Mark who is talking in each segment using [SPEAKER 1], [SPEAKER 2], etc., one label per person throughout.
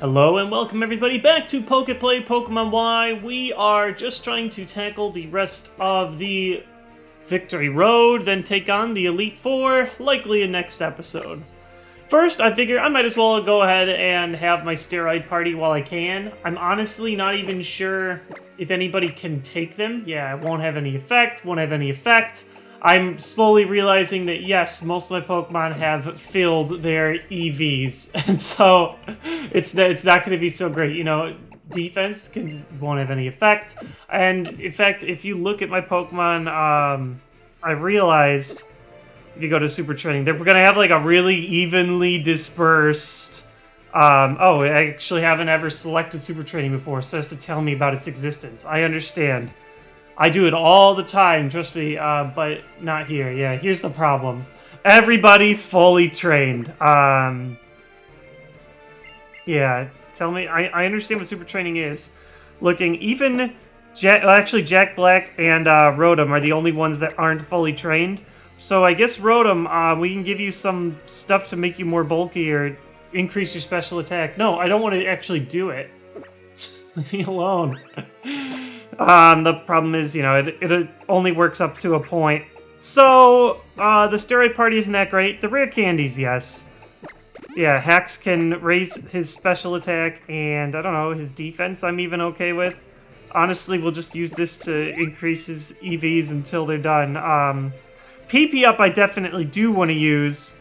[SPEAKER 1] Hello and welcome everybody back to PokéPlay Pokemon Y. We are just trying to tackle the rest of the Victory Road, then take on the Elite Four, likely in next episode. First, I figure I might as well go ahead and have my steroid party while I can. I'm honestly not even sure if anybody can take them. Yeah, it won't have any effect, I'm slowly realizing that yes, most of my Pokemon have filled their EVs, and so it's not going to be so great. You know, defense won't have any effect, and in fact, if you look at my Pokemon, I realized if you go to Super Training, they're going to have like a really evenly dispersed. Oh, I actually haven't ever selected Super Training before, so it has to tell me about its existence. I understand. I do it all the time, trust me, but not here. Yeah, here's the problem. Everybody's fully trained. Yeah, tell me, I understand what Super Training is. Looking, even, Jack Black and Rotom are the only ones that aren't fully trained. So I guess Rotom, we can give you some stuff to make you more bulky or increase your special attack. No, I don't want to actually do it. Leave me alone. The problem is, you know, it only works up to a point. So, the steroid party isn't that great. The rare candies, yes. Yeah, Hax can raise his special attack, and, I don't know, his defense I'm even okay with. Honestly, we'll just use this to increase his EVs until they're done. PP up I definitely do want to use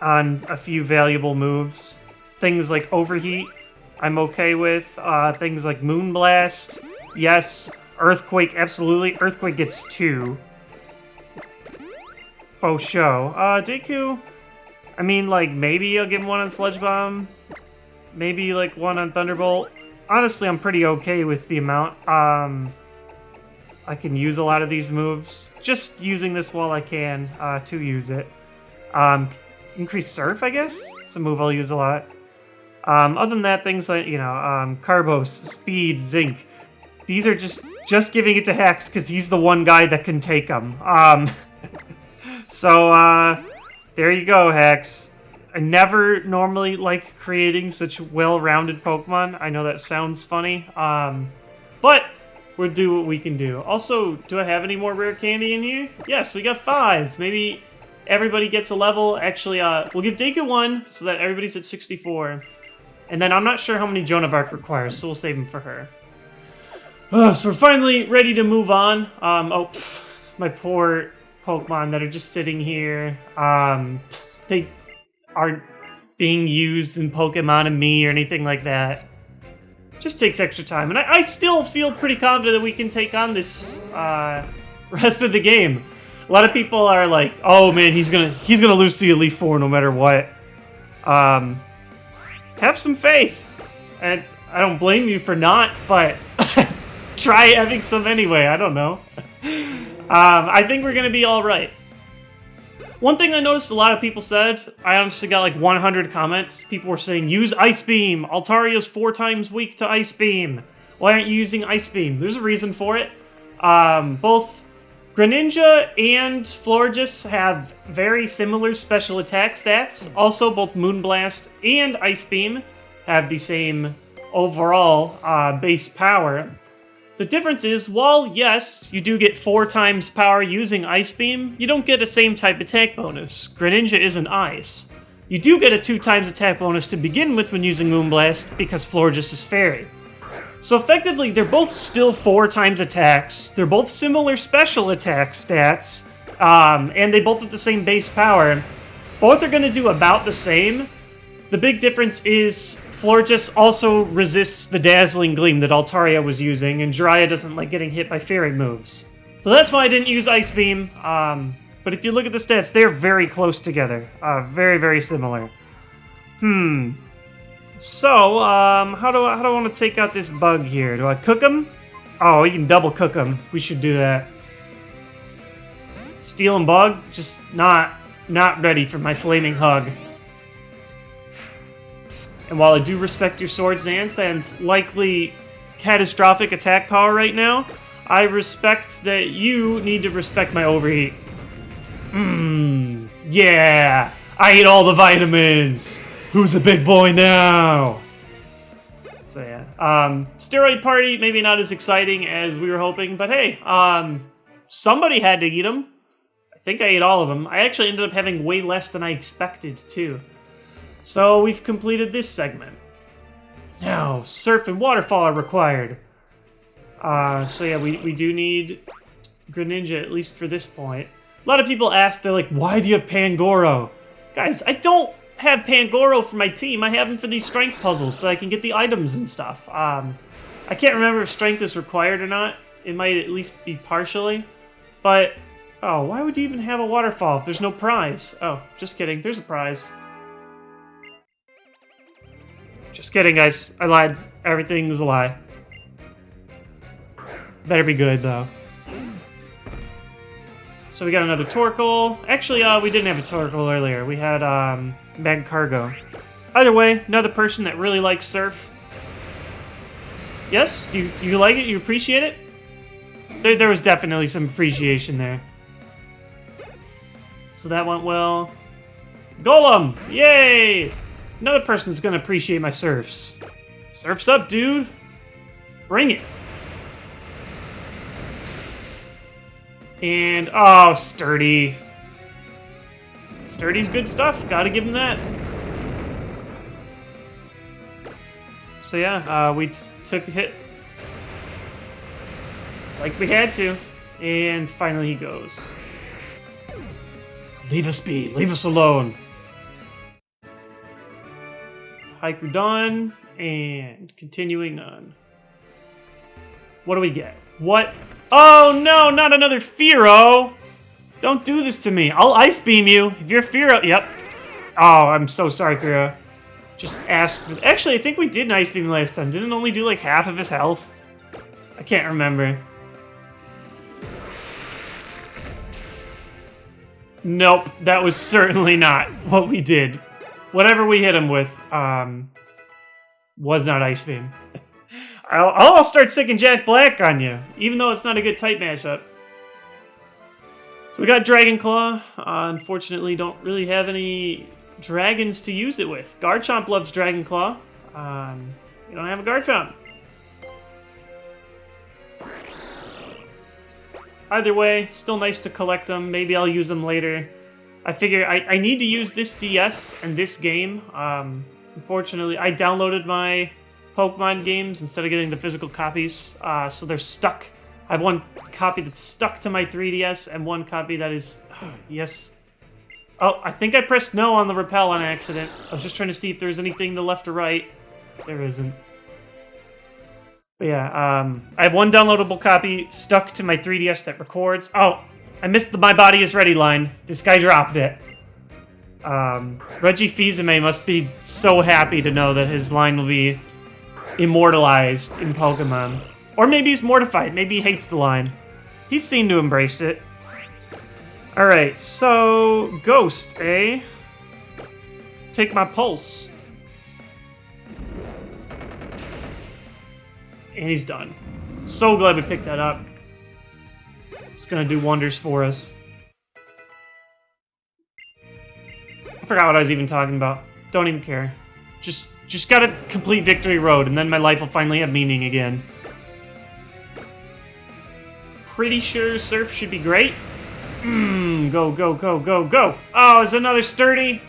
[SPEAKER 1] on a few valuable moves. Things like Overheat, I'm okay with. Things like Moonblast, yes. Earthquake, absolutely. Earthquake gets 2. Faux show. Deku, I mean, like, maybe I'll give him one on Sludge Bomb. Maybe, like, one on Thunderbolt. Honestly, I'm pretty okay with the amount. I can use a lot of these moves. Just using this while I can to use it. Increase Surf, I guess? It's a move I'll use a lot. Other than that, things like, you know, Carbos, Speed, Zinc. These are just giving it to Hax because he's the one guy that can take them. So, there you go, Hax. I never normally like creating such well-rounded Pokemon. I know that sounds funny, but we'll do what we can do. Also, do I have any more rare candy in here? Yes, we got 5. Maybe everybody gets a level. Actually, we'll give Deku 1 so that everybody's at 64. And then I'm not sure how many Joan of Arc requires, so we'll save them for her. So we're finally ready to move on. My poor Pokemon that are just sitting here. They aren't being used in Pokemon and Me or anything like that. Just takes extra time. And I still feel pretty confident that we can take on this rest of the game. A lot of people are like, oh man, he's gonna lose to the Elite Four no matter what. Have some faith. And I don't blame you for not, but try having some anyway. I don't know. I think we're gonna be all right. One thing I noticed a lot of people said, I honestly got like 100 comments. People were saying, use Ice Beam. Altaria's 4 times weak to Ice Beam. Why aren't you using Ice Beam? There's a reason for it. Both Greninja and Florges have very similar special attack stats. Also, both Moonblast and Ice Beam have the same overall base power. The difference is, while yes, you do get 4 times power using Ice Beam, you don't get the same type attack bonus. Greninja isn't Ice. You do get a 2 times attack bonus to begin with when using Moonblast, because Florges is Fairy. So effectively, they're both still 4 times attacks, they're both similar special attack stats, and they both have the same base power. Both are going to do about the same. The big difference is Florges also resists the Dazzling Gleam that Altaria was using, and Jiraiya doesn't like getting hit by fairy moves. So that's why I didn't use Ice Beam, but if you look at the stats, they're very close together. Very, very similar. So, how do I want to take out this bug here? Do I cook him? Oh, you can double cook him. We should do that. Steel and Bug? Just not ready for my flaming hug. And while I do respect your Swords Dance and likely catastrophic attack power right now, I respect that you need to respect my Overheat. Yeah! I ate all the vitamins! Who's a big boy now? Steroid Party, maybe not as exciting as we were hoping, but hey, somebody had to eat them. I think I ate all of them. I actually ended up having way less than I expected, too. So we've completed this segment. Now, Surf and Waterfall are required. So yeah, we do need Greninja, at least for this point. A lot of people ask, they're like, why do you have Pangoro? Guys, I don't have Pangoro for my team. I have him for these strength puzzles so I can get the items and stuff. I can't remember if strength is required or not. It might at least be partially. But, oh, why would you even have a waterfall if there's no prize? Oh, just kidding. There's a prize. Just kidding, guys. I lied. Everything's a lie. Better be good, though. So we got another Torkoal. Actually, we didn't have a Torkoal earlier. We had, Magcargo. Either way, another person that really likes Surf. Yes? Do you like it? You appreciate it? There was definitely some appreciation there. So that went well. Golem! Yay! Another person's gonna appreciate my Surfs. Surf's up, dude! Bring it! And, oh, Sturdy. Sturdy's good stuff. Gotta give him that. So yeah, we took a hit. Like we had to. And finally he goes. Leave us be. Leave us alone. Haiku done. And continuing on. What do we get? What? Oh no, not another Fearow! Don't do this to me. I'll Ice Beam you. If you're Fearow... Yep. Oh, I'm so sorry, Fearow. Just ask for... Actually, I think we did an Ice Beam last time. Didn't it only do like half of his health? I can't remember. Nope, that was certainly not what we did. Whatever we hit him with, was not Ice Beam. I'll start sicking Jack Black on you, even though it's not a good type matchup. So we got Dragon Claw. Unfortunately, don't really have any dragons to use it with. Garchomp loves Dragon Claw. You don't have a Garchomp. Either way, still nice to collect them. Maybe I'll use them later. I figure I need to use this DS and this game. Unfortunately, I downloaded my Pokemon games instead of getting the physical copies, so they're stuck. I have one copy that's stuck to my 3DS and one copy that is... yes. Oh, I think I pressed no on the repel on accident. I was just trying to see if there's anything to left or right. There isn't. But yeah, I have one downloadable copy stuck to my 3DS that records. Oh, I missed the My Body Is Ready line. This guy dropped it. Reggie Fils-Aimé must be so happy to know that his line will be immortalized in Pokemon. Or maybe he's mortified. Maybe he hates the line. He seemed to embrace it. Alright, so... Ghost, eh? Take my pulse. And he's done. So glad we picked that up. It's gonna do wonders for us. I forgot what I was even talking about. Don't even care. Just gotta complete Victory Road, and then my life will finally have meaning again. Pretty sure Surf should be great. Go, go, go, go, go. Oh, it's another Sturdy.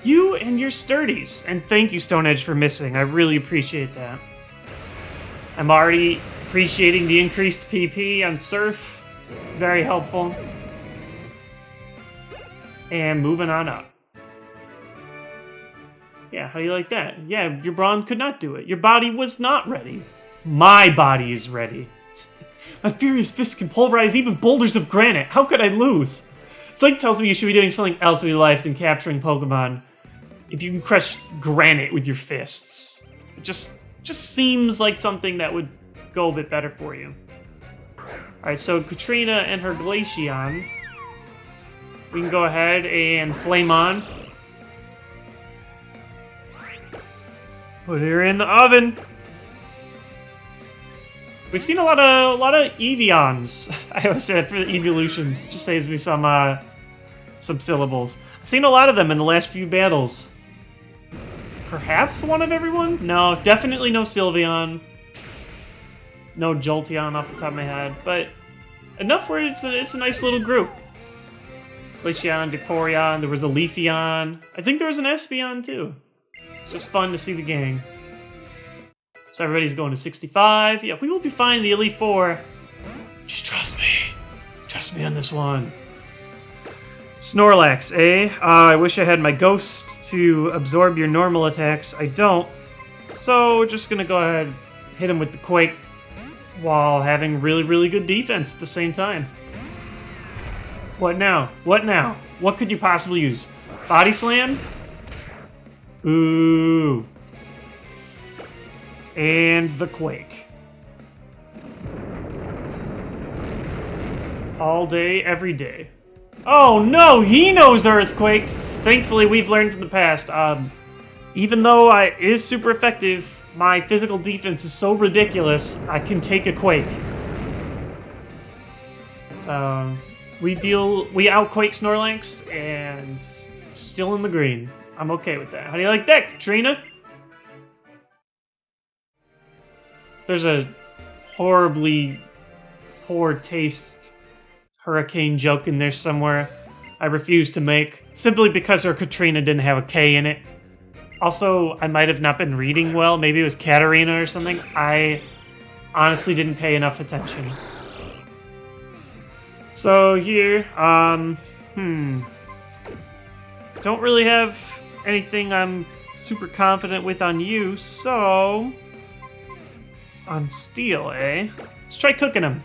[SPEAKER 1] You and your Sturdies. And thank you, Stone Edge, for missing. I really appreciate that. I'm already appreciating the increased PP on Surf. Very helpful. And moving on up. Yeah, how do you like that? Yeah, your brawn could not do it. Your body was not ready. My body is ready. My furious fist can pulverize even boulders of granite. How could I lose? Slink tells me you should be doing something else with your life than capturing Pokemon. If you can crush granite with your fists. It just seems like something that would go a bit better for you. Alright, so Katrina and her Glaceon. We can go ahead and Flame On. Put her in the oven. We've seen a lot of Eeveons. I always say that for the evolutions. Just saves me some syllables. I've seen a lot of them in the last few battles. perhaps one of everyone? No, definitely no Sylveon. No Jolteon off the top of my head, but enough where it's a nice little group. Glaceon, Vaporeon, there was a Leafeon. I think there was an Espeon too. It's just fun to see the gang. So everybody's going to 65. Yeah, we will be fine in the Elite Four. Just trust me. Trust me on this one. Snorlax, eh? I wish I had my Ghost to absorb your normal attacks. I don't. So we're just gonna go ahead and hit him with the Quake while having really, really good defense at the same time. What now? What now? What could you possibly use? Body Slam? Ooh. And the Quake. All day, every day. Oh no, he knows Earthquake! Thankfully, we've learned from the past. Even though it is super effective, my physical defense is so ridiculous, I can take a Quake. So, we outquake Snorlax, and still in the green. I'm okay with that. How do you like that, Katrina? There's a horribly poor taste hurricane joke in there somewhere I refuse to make, simply because her Katrina didn't have a K in it. Also, I might have not been reading well. Maybe it was Katarina or something. I honestly didn't pay enough attention. So here, don't really have anything I'm super confident with on you, so... On Steel, eh? Let's try cooking him.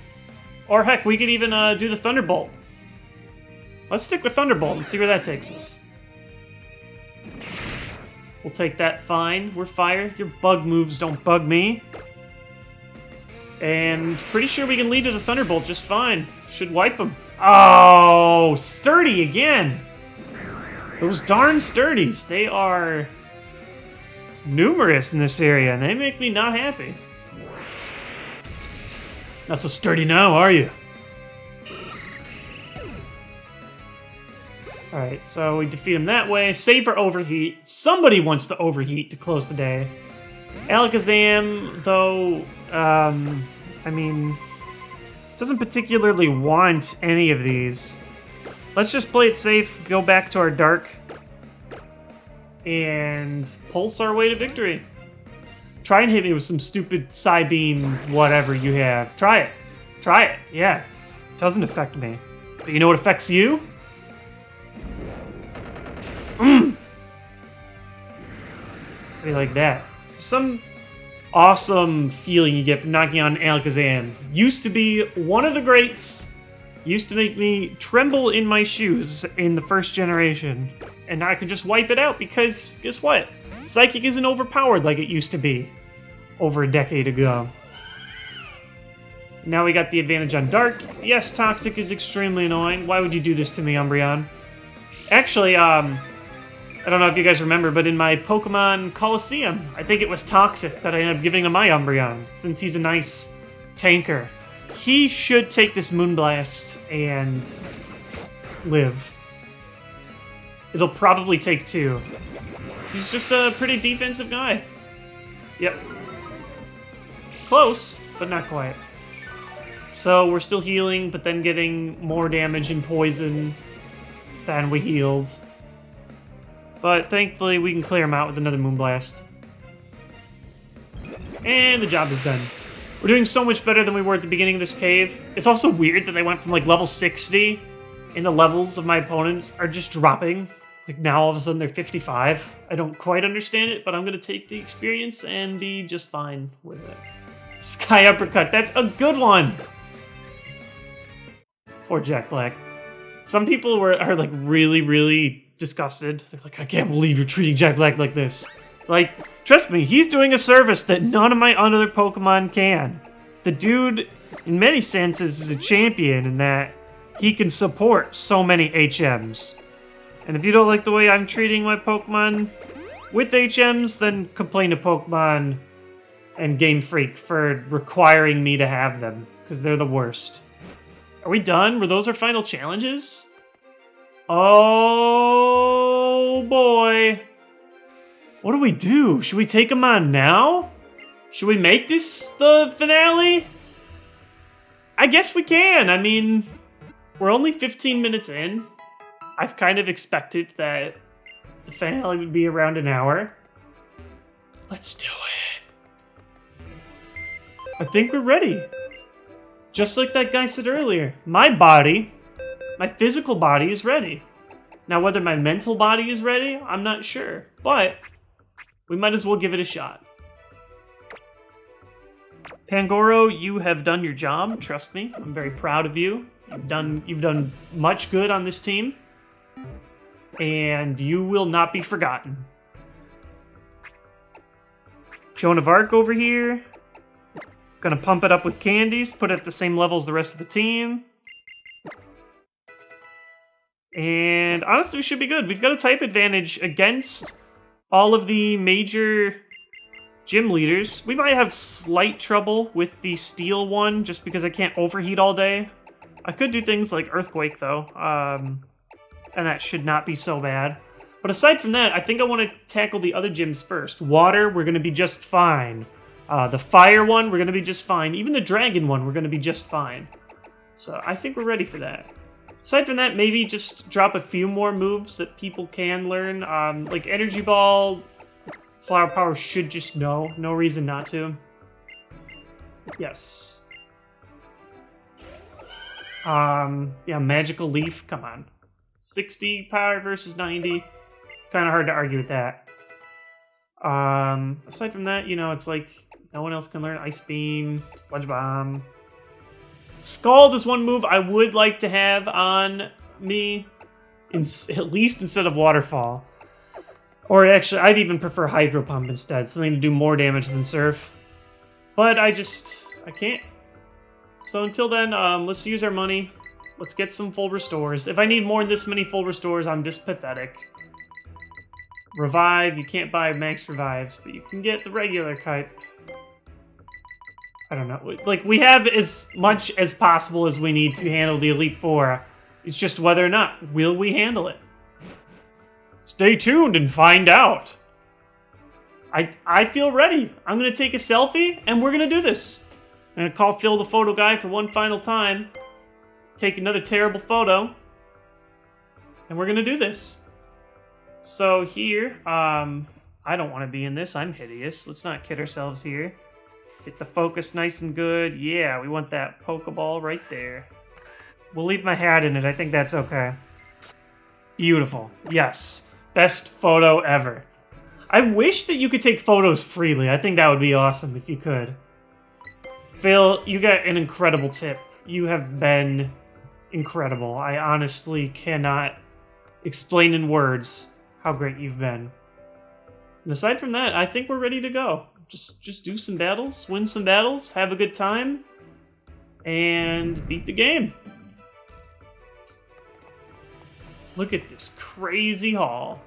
[SPEAKER 1] Or heck, we could even do the Thunderbolt. Let's stick with Thunderbolt and see where that takes us. We'll take that fine. We're fire. Your bug moves don't bug me. And pretty sure we can lead to the Thunderbolt just fine. Should wipe him. Oh, Sturdy again. Those darn Sturdies. They are numerous in this area, and they make me not happy. Not so sturdy now, are you? Alright, so we defeat him that way. Save for Overheat. Somebody wants to Overheat to close the day. Alakazam, though, I mean, doesn't particularly want any of these. Let's just play it safe, go back to our Dark, and pulse our way to victory. Try and hit me with some stupid Psybeam whatever you have. Try it. Try it. Yeah. Doesn't affect me. But you know what affects you? How do you like that? Some awesome feeling you get from knocking on Alakazam. Used to be one of the greats. Used to make me tremble in my shoes in the first generation. And now I can just wipe it out because, guess what? Psychic isn't overpowered like it used to be over a decade ago. Now we got the advantage on Dark. Yes, Toxic is extremely annoying. Why would you do this to me, Umbreon? Actually, I don't know if you guys remember, but in my Pokemon Coliseum, I think it was Toxic that I ended up giving to my Umbreon, since he's a nice tanker. He should take this Moonblast and live. It'll probably take 2. He's just a pretty defensive guy. Yep. Close, but not quite. So we're still healing, but then getting more damage and poison than we healed. But thankfully we can clear him out with another Moonblast. And the job is done. We're doing so much better than we were at the beginning of this cave. It's also weird that they went from like level 60 and the levels of my opponents are just dropping. Like now all of a sudden they're 55. I don't quite understand it, but I'm gonna take the experience and be just fine with it. Sky Uppercut, that's a good one! Poor Jack Black. Some people are like really, really disgusted. They're like, I can't believe you're treating Jack Black like this. Like, trust me, he's doing a service that none of my other Pokemon can. The dude, in many senses, is a champion in that he can support so many HMs. And if you don't like the way I'm treating my Pokemon with HMs, then complain to Pokemon and Game Freak for requiring me to have them, because they're the worst. Are we done? Were those our final challenges? Oh boy. What do we do? Should we take him on now? Should we make this the finale? I guess we can. I mean, we're only 15 minutes in. I've kind of expected that the finale would be around an hour. Let's do it. I think we're ready. Just like that guy said earlier, my body, my physical body is ready. Now, whether my mental body is ready, I'm not sure, but we might as well give it a shot. Pangoro, you have done your job, trust me. I'm very proud of you. You've done much good on this team, and you will not be forgotten. Joan of Arc over here. Gonna pump it up with candies, put it at the same level as the rest of the team. And honestly, we should be good. We've got a type advantage against all of the major gym leaders. We might have slight trouble with the steel one, just because I can't overheat all day. I could do things like Earthquake, though, and that should not be so bad. But aside from that, I think I want to tackle the other gyms first. Water, we're going to be just fine. The fire one, we're going to be just fine. Even the dragon one, we're going to be just fine. So I think we're ready for that. Aside from that, maybe just drop a few more moves that people can learn. Like Energy Ball, Flower Power should just know. No reason not to. Yes. Yeah, Magical Leaf, come on. 60 power versus 90. Kind of hard to argue with that. Aside from that, you know, it's like no one else can learn Ice Beam, Sludge Bomb. Scald is one move I would like to have on me, at least instead of Waterfall. Or actually, I'd even prefer Hydro Pump instead, something to do more damage than Surf. But I can't. So until then, let's use our money. Let's get some full restores. If I need more than this many full restores, I'm just pathetic. Revive, you can't buy max revives, but you can get the regular type. I don't know. Like, we have as much as possible as we need to handle the Elite Four. It's just whether or not will we handle it. Stay tuned and find out. I feel ready. I'm going to take a selfie, and we're going to do this. I'm going to call Phil the photo guy for one final time. Take another terrible photo. And we're going to do this. So here, I don't want to be in this. I'm hideous. Let's not kid ourselves here. Get the focus nice and good. Yeah, we want that Pokeball right there. We'll leave my hat in it. I think that's okay. Beautiful. Yes. Best photo ever. I wish that you could take photos freely. I think that would be awesome if you could. Phil, you got an incredible tip. You have been incredible. I honestly cannot explain in words how great you've been. And aside from that, I think we're ready to go. Just do some battles, win some battles, have a good time, and beat the game. Look at this crazy hall.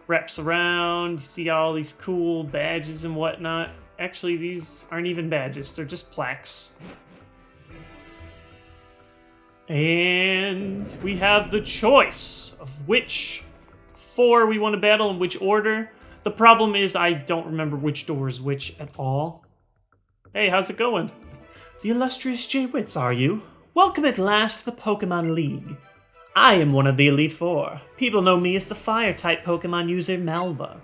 [SPEAKER 1] Wraps around, you see all these cool badges and whatnot. Actually, these aren't even badges, they're just plaques. And we have the choice of which 4 we want to battle in which order. The problem is I don't remember which door is which at all. Hey, how's it going? The illustrious TheJWittz, are you? Welcome at last to the Pokemon League. I am one of the Elite Four. People know me as the Fire-type Pokemon user Malva.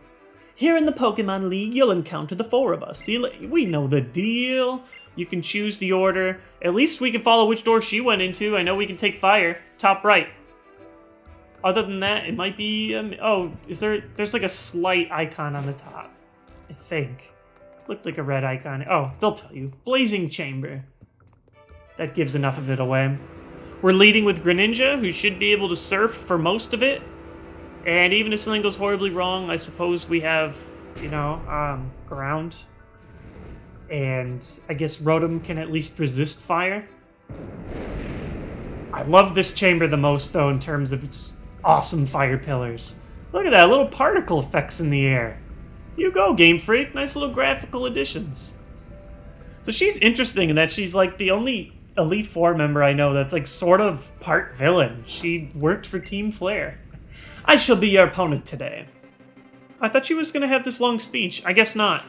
[SPEAKER 1] Here in the Pokemon League, you'll encounter the 4 of us. We know the deal. You can choose the order. At least we can follow which door she went into. I know we can take Fire. Top right. Other than that, it might be... oh, there's like a slight icon on the top. I think. Looked like a red icon. Oh, they'll tell you. Blazing Chamber. That gives enough of it away. We're leading with Greninja, who should be able to surf for most of it. And even if something goes horribly wrong, I suppose we have, you know, ground. And I guess Rotom can at least resist fire. I love this chamber the most, though, in terms of its awesome fire pillars. Look at that, little particle effects in the air. You go, Game Freak. Nice little graphical additions. So she's interesting in that she's like the only Elite Four member I know that's like sort of part villain. She worked for Team Flare. I shall be your opponent today. I thought she was gonna have this long speech. I guess not.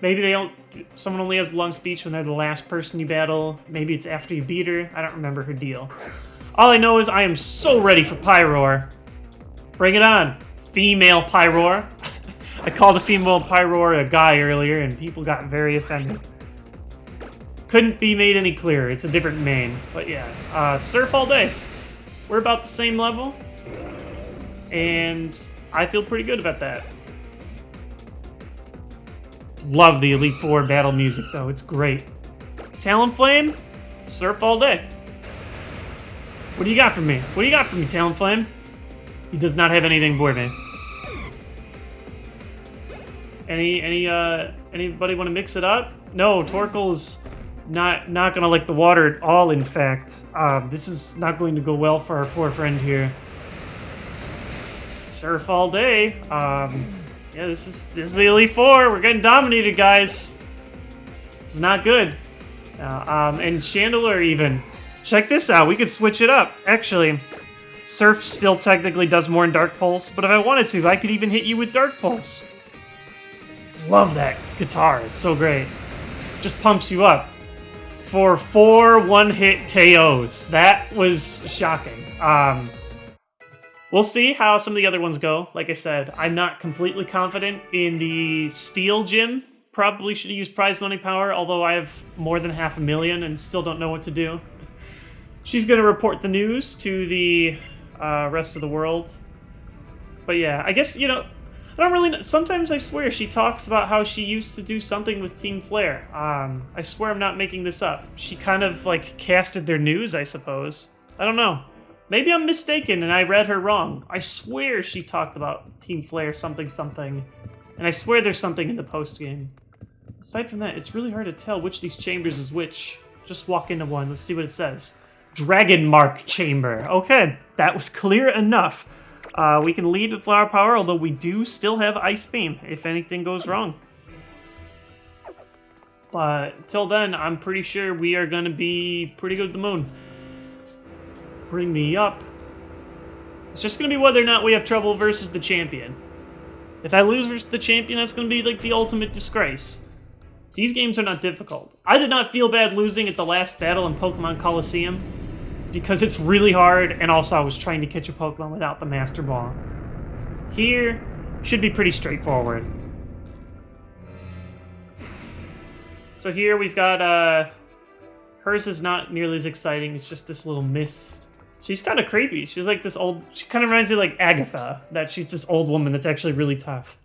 [SPEAKER 1] Maybe they don't. Someone only has a long speech when they're the last person you battle. Maybe it's after you beat her. I don't remember her deal. All I know is I am so ready for Pyroar. Bring it on, female Pyroar. I called a female Pyroar a guy earlier, and people got very offended. Couldn't be made any clearer. It's a different main. But yeah, Surf all day. We're about the same level. And I feel pretty good about that. Love the Elite Four battle music, though. It's great. Talonflame, Surf all day. What do you got for me? What do you got for me, Talonflame? He does not have anything for me. Anybody want to mix it up? No, Torkoal's not gonna like the water at all. In fact, this is not going to go well for our poor friend here. Surf all day. Yeah, this is the Elite Four. We're getting dominated, guys. This is not good. And Chandelure even. Check this out. We could switch it up. Actually, Surf still technically does more in Dark Pulse, but if I wanted to, I could even hit you with Dark Pulse. Love that guitar. It's so great. Just pumps you up. For 4 one-hit KOs. That was shocking. We'll see how some of the other ones go. Like I said, I'm not completely confident in the Steel Gym. Probably should have used prize money power, although I have more than 500,000 and still don't know what to do. She's going to report the news to the rest of the world. But yeah, I guess, you know, I don't really know. Sometimes I swear she talks about how she used to do something with Team Flare. I swear I'm not making this up. She kind of, like, casted their news, I suppose. I don't know. Maybe I'm mistaken and I read her wrong. I swear she talked about Team Flare something. And I swear there's something in the post-game. Aside from that, it's really hard to tell which of these chambers is which. Just walk into one. Let's see what it says. Dragon Mark Chamber. Okay, that was clear enough. We can lead with Flower Power, although we do still have Ice Beam if anything goes wrong. But till then, I'm pretty sure we are going to be pretty good at the moon. Bring me up. It's just going to be whether or not we have trouble versus the champion. If I lose versus the champion, that's going to be like the ultimate disgrace. These games are not difficult. I did not feel bad losing at the last battle in Pokemon Coliseum because it's really hard, and also I was trying to catch a Pokemon without the Master Ball. Here, should be pretty straightforward. So here we've got, hers is not nearly as exciting, it's just this little mist. She's kind of creepy. She's like this old... She kind of reminds me of like Agatha, that she's this old woman that's actually really tough.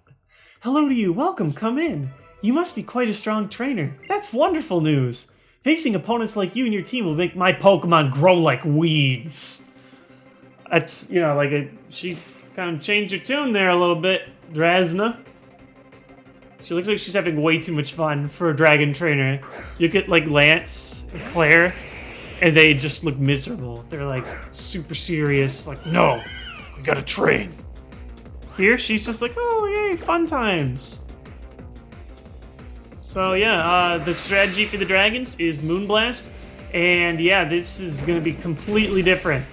[SPEAKER 1] Hello to you. Welcome. Come in. You must be quite a strong trainer. That's wonderful news. Facing opponents like you and your team will make my Pokemon grow like weeds. That's, you know, like she kind of changed her tune there a little bit, Drazna. She looks like she's having way too much fun for a dragon trainer. You get like Lance and Claire, and they just look miserable. They're like super serious, like, no, we gotta train. Here, she's just like, oh, yay, fun times. So yeah, the strategy for the dragons is Moonblast. And yeah, this is gonna be completely different.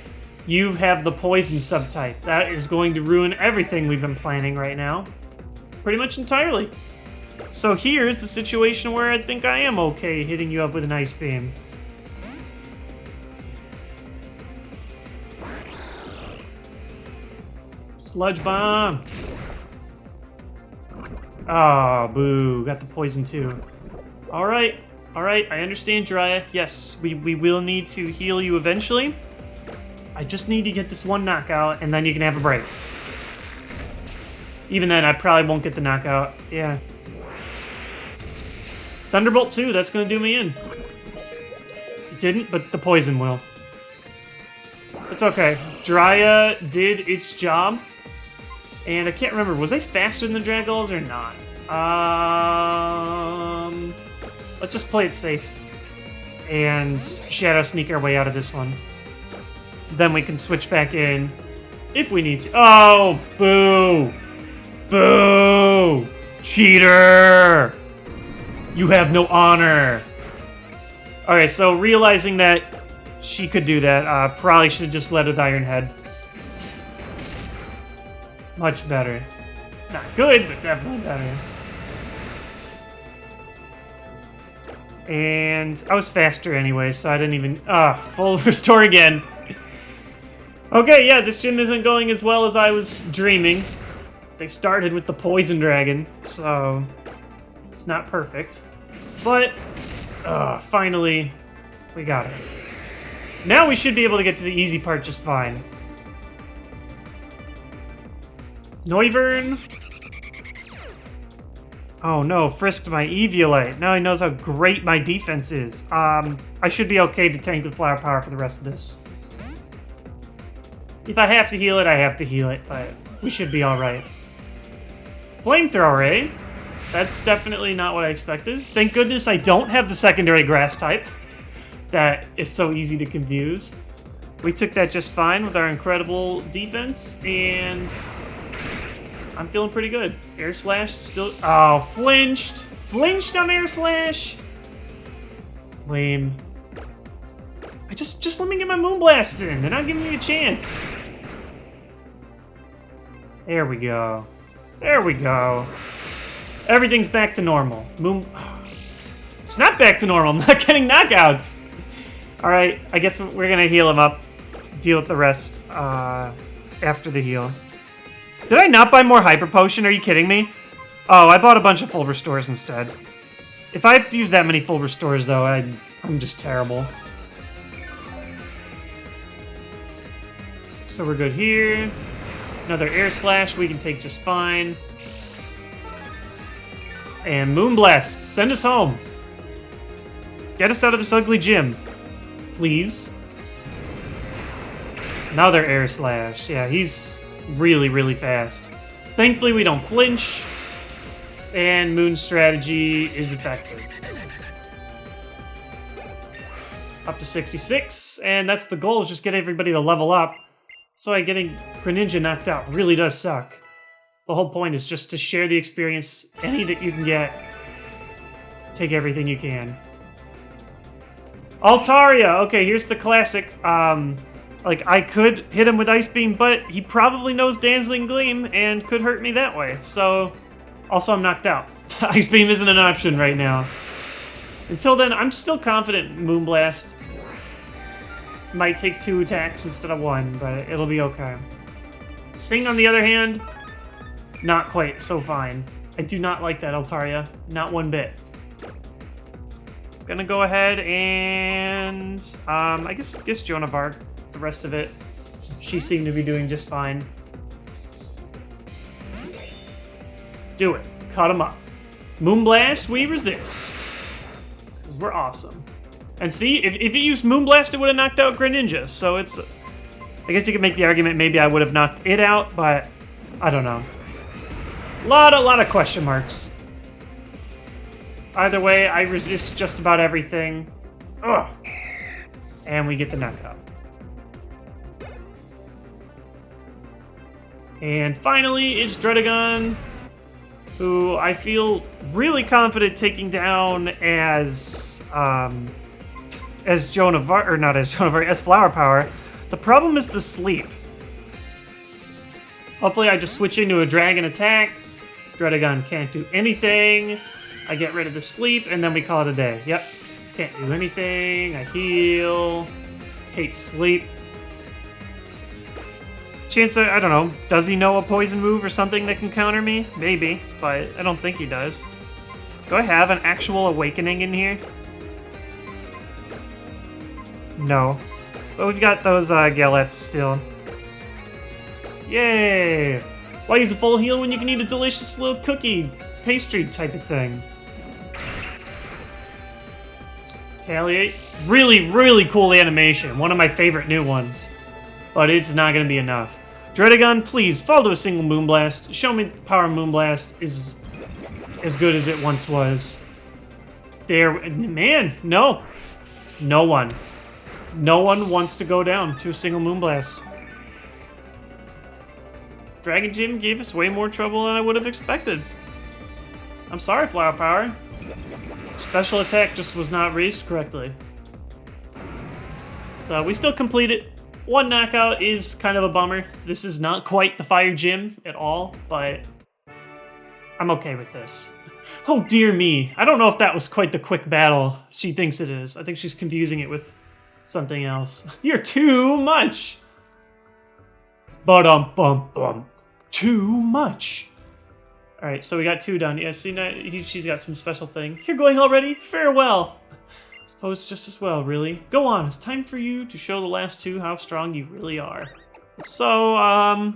[SPEAKER 1] You have the poison subtype. That is going to ruin everything we've been planning right now. Pretty much entirely. So here's the situation where I think I am okay hitting you up with an Ice Beam. Sludge Bomb! Ah, oh, boo. Got the poison too. Alright, I understand, Jiraiya. Yes, we will need to heal you eventually. I just need to get this one knockout, and then you can have a break. Even then, I probably won't get the knockout. Yeah. Thunderbolt 2, that's gonna do me in. It didn't, but the poison will. It's okay. Jiraiya did its job. And I can't remember, was I faster than the Dragolds or not? Let's just play it safe. And Shadow Sneak our way out of this one. Then we can switch back in if we need to. Oh, boo! Boo! Cheater! You have no honor! Okay, so realizing that she could do that, probably should have just led with Iron Head. Much better. Not good, but definitely better. And I was faster anyway, so I didn't even... full restore again. Okay, yeah, this gym isn't going as well as I was dreaming. They started with the Poison Dragon, so it's not perfect. But, finally, we got it. Now we should be able to get to the easy part just fine. Noivern. Oh no, frisked my Eviolite. Now he knows how great my defense is. I should be okay to tank with Flower Power for the rest of this. If I have to heal it, I have to heal it, but we should be alright. Flamethrower, eh? That's definitely not what I expected. Thank goodness I don't have the secondary grass type. That is so easy to confuse. We took that just fine with our incredible defense, and I'm feeling pretty good. Air Slash still... Oh, flinched! Flinched on Air Slash! Lame. Just let me get my Moonblast in. They're not giving me a chance. There we go. There we go. Everything's back to normal. It's not back to normal. I'm not getting knockouts. Alright, I guess we're gonna heal him up. Deal with the rest after the heal. Did I not buy more Hyper Potion? Are you kidding me? Oh, I bought a bunch of full restores instead. If I have to use that many full restores, though, I'm just terrible. So we're good here. Another Air Slash we can take just fine. And Moonblast, send us home. Get us out of this ugly gym. Please. Another Air Slash. Yeah, he's really, really fast. Thankfully, we don't flinch. And Moon Strategy is effective. Up to 66. And that's the goal, is just get everybody to level up. So getting Greninja knocked out really does suck. The whole point is just to share the experience. Any that you can get. Take everything you can. Altaria! Okay, here's the classic. Like, I could hit him with Ice Beam, but he probably knows Dazzling Gleam and could hurt me that way. So, also I'm knocked out. Ice Beam isn't an option right now. Until then, I'm still confident Moonblast might take 2 attacks instead of 1, but it'll be okay. Sing, on the other hand, not quite so fine. I do not like that Altaria. Not one bit. Gonna go ahead and... I guess Jonavar. The rest of it, she seemed to be doing just fine. Do it. Cut him up. Moonblast, we resist. Because we're awesome. And see, if it used Moonblast, it would have knocked out Greninja. So it's... I guess you could make the argument maybe I would have knocked it out, but I don't know. Lot of question marks. Either way, I resist just about everything. Ugh. And we get the knockout. And finally is Dredagon, who I feel really confident taking down as Jonavar, or not as Jonavar, as Flower Power. The problem is the sleep. Hopefully I just switch into a dragon attack. Dredagon can't do anything. I get rid of the sleep, and then we call it a day. Yep. Can't do anything. I heal. Hate sleep. Chance that, I don't know, does he know a poison move or something that can counter me? Maybe, but I don't think he does. Do I have an actual awakening in here? No. But we've got those Galettes still. Yay! Why use a full heal when you can eat a delicious little cookie pastry type of thing? Retaliate. Really, really cool animation. One of my favorite new ones. But it's not going to be enough. Dredagon, please, fall to a single Moonblast. Show me the power of Moonblast is as good as it once was. There, man, no. No one. No one wants to go down to a single Moonblast. Dragon Gym gave us way more trouble than I would have expected. I'm sorry, Flower Power. Special attack just was not raised correctly. So we still complete it. 1 knockout is kind of a bummer. This is not quite the Fire Gym at all, but I'm okay with this. Oh, dear me. I don't know if that was quite the quick battle she thinks it is. I think she's confusing it with something else. You're too much! Ba-dum-bum-bum. Too much. Alright, so we got 2 done. Yeah, see, now she's got some special thing. You're going already? Farewell! I suppose just as well, really. Go on, it's time for you to show the last 2 how strong you really are. So,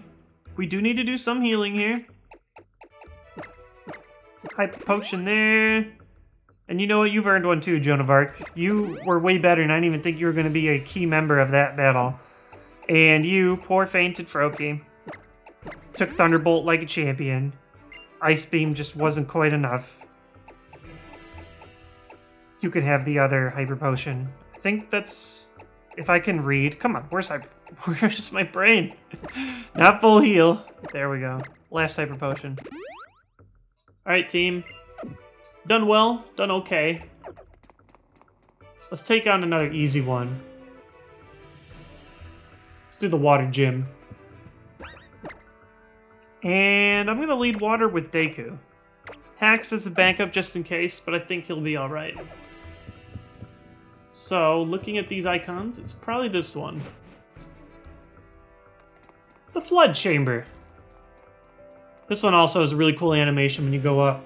[SPEAKER 1] we do need to do some healing here. Hyper potion there. And you know what? You've earned one too, Joan of Arc. You were way better, and I didn't even think you were going to be a key member of that battle. And you, poor fainted Froakie, took Thunderbolt like a champion. Ice Beam just wasn't quite enough. You can have the other Hyper Potion. I think that's... if I can read. Come on, where's my brain? Not full heal. There we go. Last Hyper Potion. Alright, team. Done well, done okay. Let's take on another easy one. Let's do the water gym. And I'm gonna lead water with Deku. Hax as a backup just in case, but I think he'll be alright. So, looking at these icons, it's probably this one. The Flood Chamber. This one also has a really cool animation when you go up.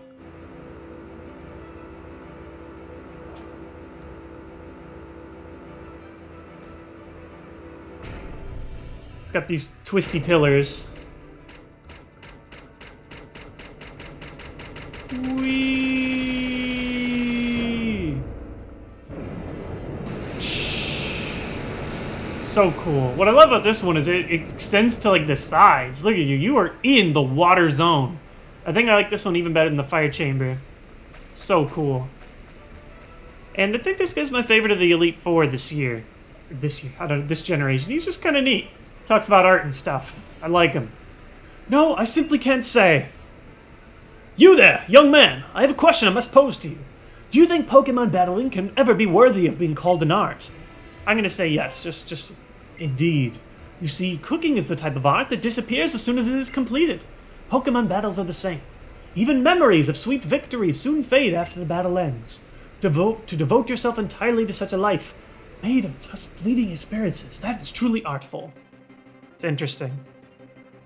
[SPEAKER 1] It's got these twisty pillars. Whee! So cool. What I love about this one is it extends to like the sides. Look at you. You are in the water zone. I think I like this one even better than the fire chamber. So cool. And I think this guy's my favorite of the Elite Four this year. This generation. He's just kind of neat. Talks about art and stuff. I like him. No, I simply can't say. You there, young man. I have a question I must pose to you. Do you think Pokemon battling can ever be worthy of being called an art? I'm gonna say yes. Just indeed. You see, cooking is the type of art that disappears as soon as it is completed. Pokemon battles are the same. Even memories of sweet victories soon fade after the battle ends. To devote yourself entirely to such a life, made of such fleeting experiences, that is truly artful. It's interesting.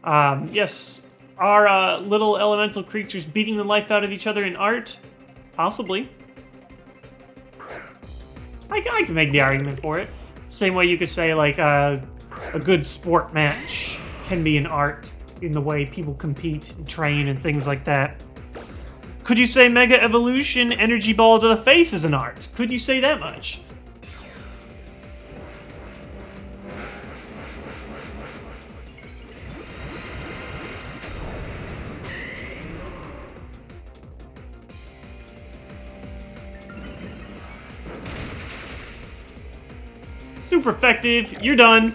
[SPEAKER 1] Yes, are little elemental creatures beating the life out of each other in art? Possibly. I can make the argument for it. Same way you could say, like, a good sport match can be an art in the way people compete and train and things like that. Could you say Mega Evolution Energy Ball to the face is an art? Could you say that much? Super effective. You're done.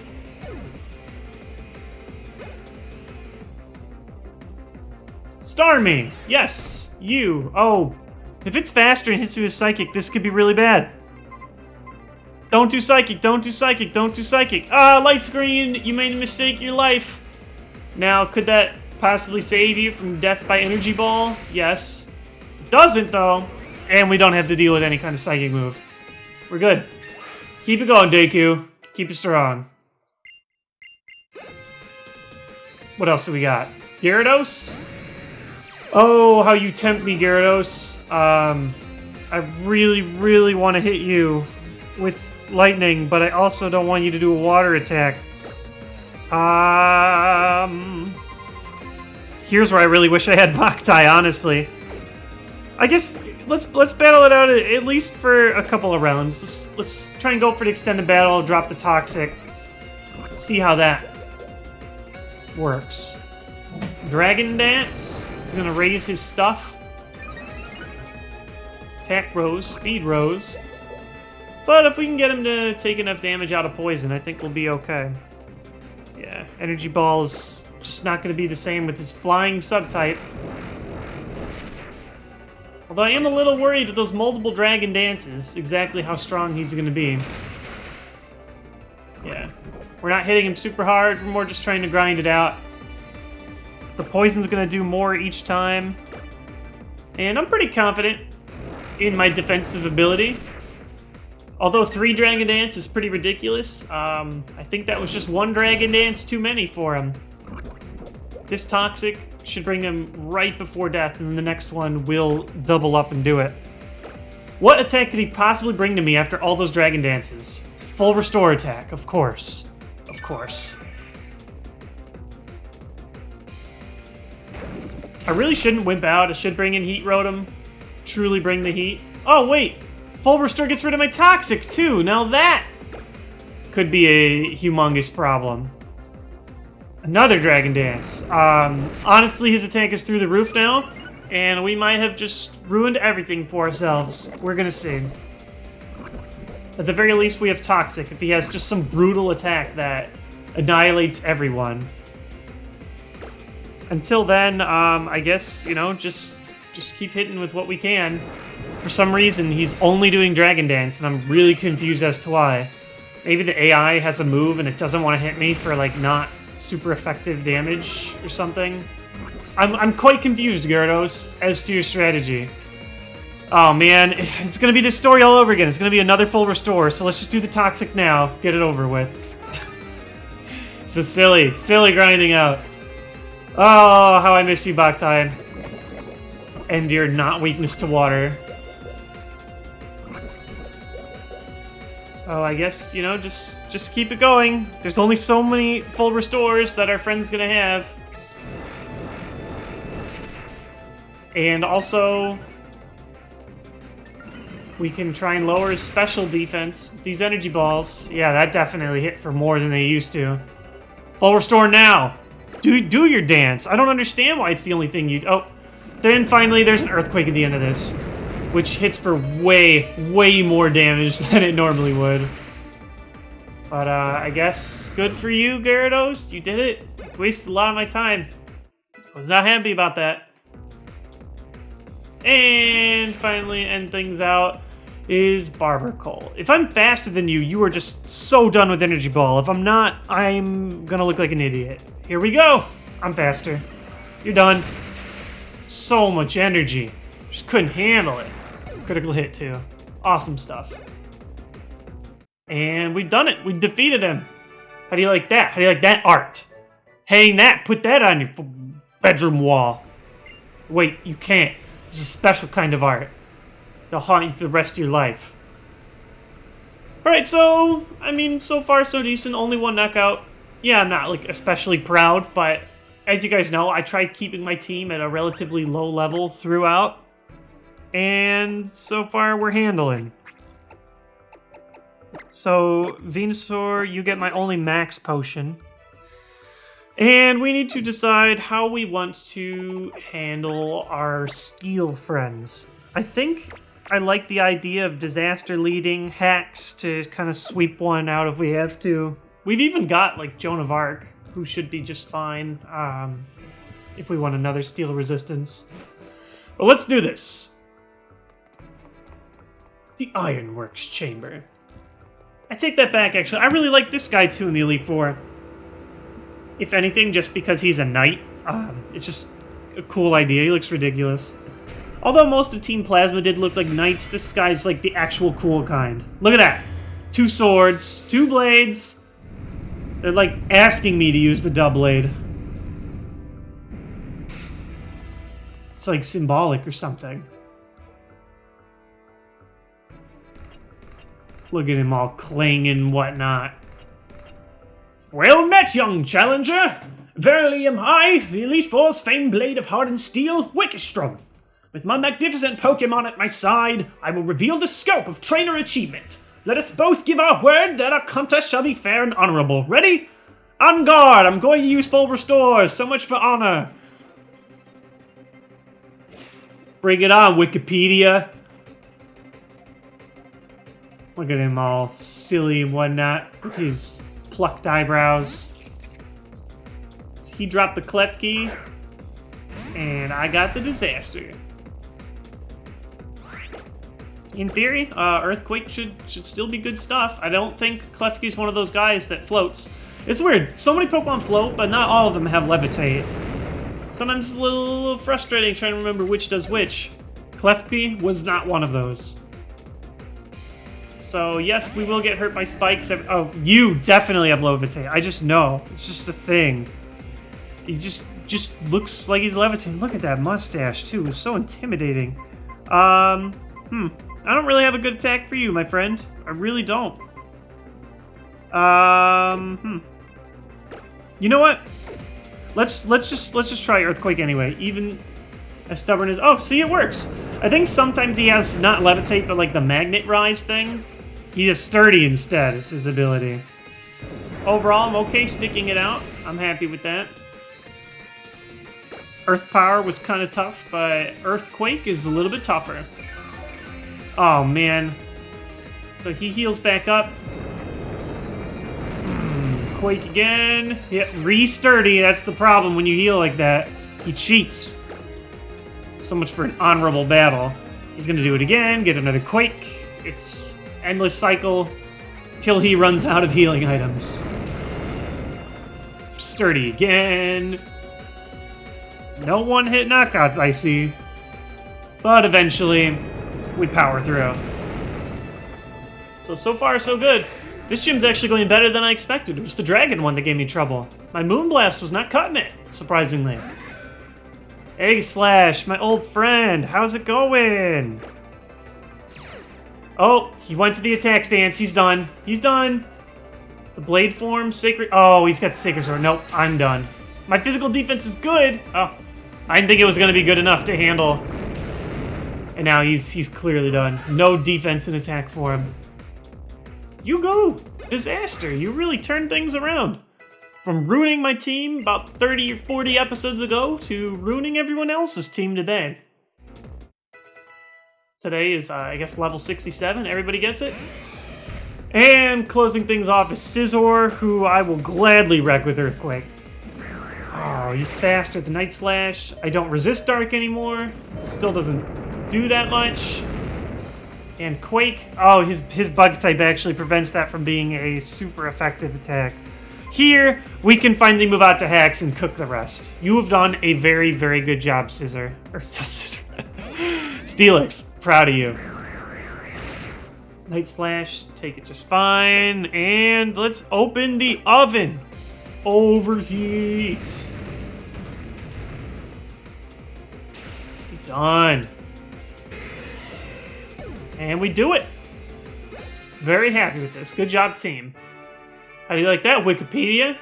[SPEAKER 1] Starmie. Yes. You. Oh. If it's faster and hits you with Psychic, this could be really bad. Don't do Psychic. Don't do Psychic. Don't do Psychic. Ah, light screen. You made a mistake in your life. Now, could that possibly save you from death by Energy Ball? Yes. It doesn't, though. And we don't have to deal with any kind of Psychic move. We're good. Keep it going, Deku. Keep it strong. What else do we got? Gyarados? Oh, how you tempt me, Gyarados. I really, really want to hit you with lightning, but I also don't want you to do a water attack. Here's where I really wish I had Boktai, honestly. I guess let's battle it out at least for a couple of rounds. Let's try and go for the extended battle, drop the Toxic. See how that works. Dragon Dance is gonna raise his stuff. Attack rose, speed rose. But if we can get him to take enough damage out of poison, I think we'll be okay. Yeah, Energy Ball is just not gonna be the same with his flying subtype. Although I am a little worried with those multiple Dragon Dances, exactly how strong he's going to be. Yeah. We're not hitting him super hard, we're more just trying to grind it out. The poison's going to do more each time. And I'm pretty confident in my defensive ability. Although 3 Dragon Dance is pretty ridiculous, I think that was just 1 Dragon Dance too many for him. This Toxic should bring him right before death, and the next one will double up and do it. What attack could he possibly bring to me after all those Dragon Dances? Full Restore attack, of course. Of course. I really shouldn't wimp out. I should bring in Heat Rotom. Truly bring the heat. Oh, wait! Full Restore gets rid of my Toxic, too! Now that could be a humongous problem. Another Dragon Dance. Honestly, his attack is through the roof now, and we might have just ruined everything for ourselves. We're gonna see. At the very least, we have Toxic, if he has just some brutal attack that annihilates everyone. Until then, I guess, you know, just keep hitting with what we can. For some reason, he's only doing Dragon Dance, and I'm really confused as to why. Maybe the AI has a move and it doesn't want to hit me for, like, not super effective damage or something. I'm quite confused, Gyarados, as to your strategy. Oh, man, it's gonna be this story all over again. It's gonna be another Full Restore, so let's just do the Toxic now. Get it over with. So silly grinding out. Oh, how I miss you, Boktai. And your not weakness to water. So I guess, you know, just keep it going. There's only so many Full Restores that our friend's gonna have. And also, we can try and lower his special defense with these energy balls. Yeah, that definitely hit for more than they used to. Full Restore now! Do your dance. I don't understand why it's the only thing you... Oh, then finally there's an Earthquake at the end of this, which hits for way more damage than it normally would. But, I guess good for you, Gyarados. You did it. You wasted a lot of my time. I was not happy about that. And finally, end things out is Barbercoal. If I'm faster than you, you are just so done with Energy Ball. If I'm not, I'm gonna look like an idiot. Here we go. I'm faster. You're done. So much energy. Just couldn't handle it. Critical hit, too. Awesome stuff. And we've done it. We defeated him. How do you like that? How do you like that art? Hang that. Put that on your bedroom wall. Wait, you can't. It's a special kind of art. They'll haunt you for the rest of your life. Alright, so, I mean, so far so decent. Only 1 knockout. Yeah, I'm not, like, especially proud, but as you guys know, I tried keeping my team at a relatively low level throughout. And so far, we're handling. So, Venusaur, you get my only max potion. And we need to decide how we want to handle our steel friends. I think I like the idea of Disaster leading Hacks to kind of sweep one out if we have to. We've even got, like, Joan of Arc, who should be just fine if we want another steel resistance. But let's do this. The Ironworks Chamber. I take that back, actually. I really like this guy, too, in the Elite Four. If anything, just because he's a knight. It's just a cool idea. He looks ridiculous. Although most of Team Plasma did look like knights, this guy's like the actual cool kind. Look at that. 2 swords, 2 blades. They're like asking me to use the Doublade. It's like symbolic or something. Look at him all clanging and whatnot. Well met, young challenger! Verily am I, the Elite Four's famed blade of hardened steel, Wickerstrom. With my magnificent Pokémon at my side, I will reveal the scope of trainer achievement. Let us both give our word that our contest shall be fair and honorable. Ready? On guard! I'm going to use Full Restore. So much for honor. Bring it on, Wikipedia. Look at him all silly and whatnot with his plucked eyebrows. So he dropped the Klefki, and I got the Disaster. In theory, Earthquake should still be good stuff. I don't think Klefki's one of those guys that floats. It's weird. So many Pokemon float, but not all of them have Levitate. Sometimes it's a little frustrating trying to remember which does which. Klefki was not one of those. So yes, we will get hurt by spikes. Oh, you definitely have levitate. I just know. It's just a thing. He just looks like he's levitating. Look at that mustache too. It's so intimidating. I don't really have a good attack for you, my friend. I really don't. You know what? Let's just try Earthquake anyway. Even as stubborn as... Oh, see, it works. I think sometimes he has not levitate, but like the magnet rise thing. He is sturdy instead. It's his ability. Overall, I'm okay sticking it out. I'm happy with that. Earth Power was kind of tough, but Earthquake is a little bit tougher. Oh, man. So he heals back up. Quake again. Yeah, re-sturdy. That's the problem when you heal like that. He cheats. So much for an honorable battle. He's gonna do it again, get another Quake. It's endless cycle till he runs out of healing items. Sturdy again. No one-hit knockouts, I see. But eventually, we power through. So far, so good. This gym's actually going better than I expected. It was the dragon one that gave me trouble. My Moonblast was not cutting it, surprisingly. Egg Slash, my old friend, how's it going? Oh, he went to the attack stance. He's done. He's done. The Blade Form, Sacred... Oh, he's got Sacred Sword. Nope, I'm done. My physical defense is good. Oh, I didn't think it was going to be good enough to handle. And now he's clearly done. No defense and attack for him. You go! Disaster! You really turned things around. From ruining my team about 30 or 40 episodes ago to ruining everyone else's team today. Today is, I guess, level 67. Everybody gets it? And closing things off is Scizor, who I will gladly wreck with Earthquake. Oh, he's faster than Night Slash. I don't resist Dark anymore. Still doesn't do that much. And Quake. Oh, his Bug type actually prevents that from being a super effective attack. Here, we can finally move out to hacks and cook the rest. You have done a very, very good job, Scizor. Or Scizor. Steelix, proud of you. Night Slash, take it just fine. And let's open the oven. Overheat. Done. And we do it. Very happy with this. Good job, team. How do you like that, Wikipedia?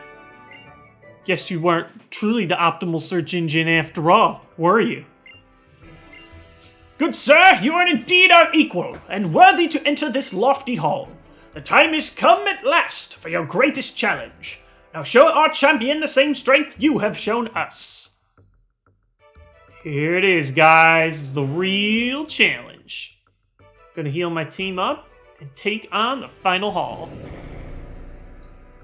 [SPEAKER 1] Guess you weren't truly the optimal search engine after all, were you? Good sir, you are indeed our equal, and worthy to enter this lofty hall. The time is come at last for your greatest challenge. Now show our champion the same strength you have shown us. Here it is, guys. This is the real challenge. Gonna heal my team up and take on the final hall.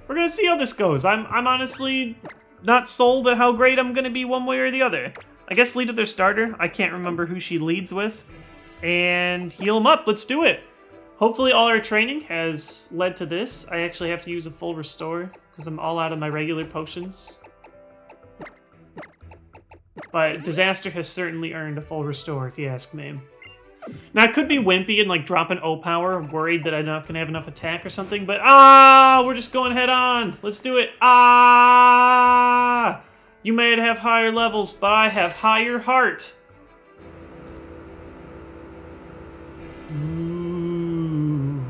[SPEAKER 1] We're gonna see how this goes. I'm honestly not sold at how great I'm gonna be one way or the other. I guess lead to their starter. I can't remember who she leads with. And heal them up. Let's do it. Hopefully all our training has led to this. I actually have to use a full restore because I'm all out of my regular potions. But Disaster has certainly earned a full restore, if you ask me. Now, I could be wimpy and, like, drop an O-Power, worried that I'm not going to have enough attack or something, but, we're just going head on. Let's do it. You may have higher levels, but I have higher heart. Ooh.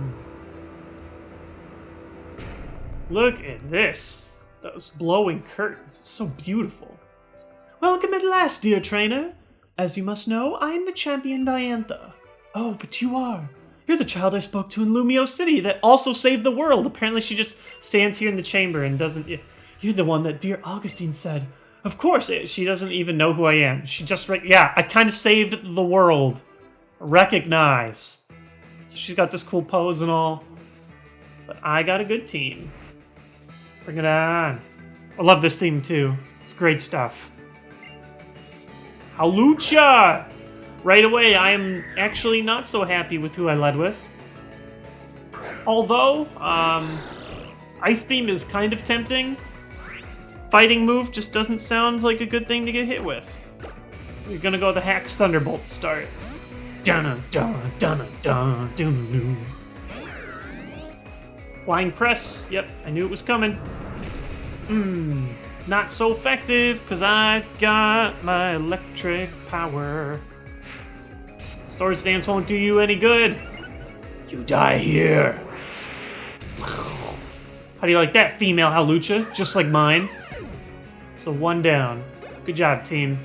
[SPEAKER 1] Look at this. Those blowing curtains. It's so beautiful. Welcome at last, dear trainer. As you must know, I am the champion Diantha. Oh, but you are. You're the child I spoke to in Lumio City that also saved the world. Apparently she just stands here in the chamber and doesn't... You're the one that dear Augustine said. Of course, she doesn't even know who I am. She just... Yeah, I kind of saved the world. Recognize. So she's got this cool pose and all. But I got a good team. Bring it on. I love this theme too. It's great stuff. Hawlucha! Right away, I am actually not so happy with who I led with. Although, Ice Beam is kind of tempting. Fighting move just doesn't sound like a good thing to get hit with. You're gonna go with the Hack's Thunderbolt to start. Dun dun dun dun dun. Flying press. Yep, I knew it was coming. Not so effective because I've got my electric power. Swords Dance won't do you any good. You die here. How do you like that, female Halucha? Just like mine. So 1 down. Good job, team.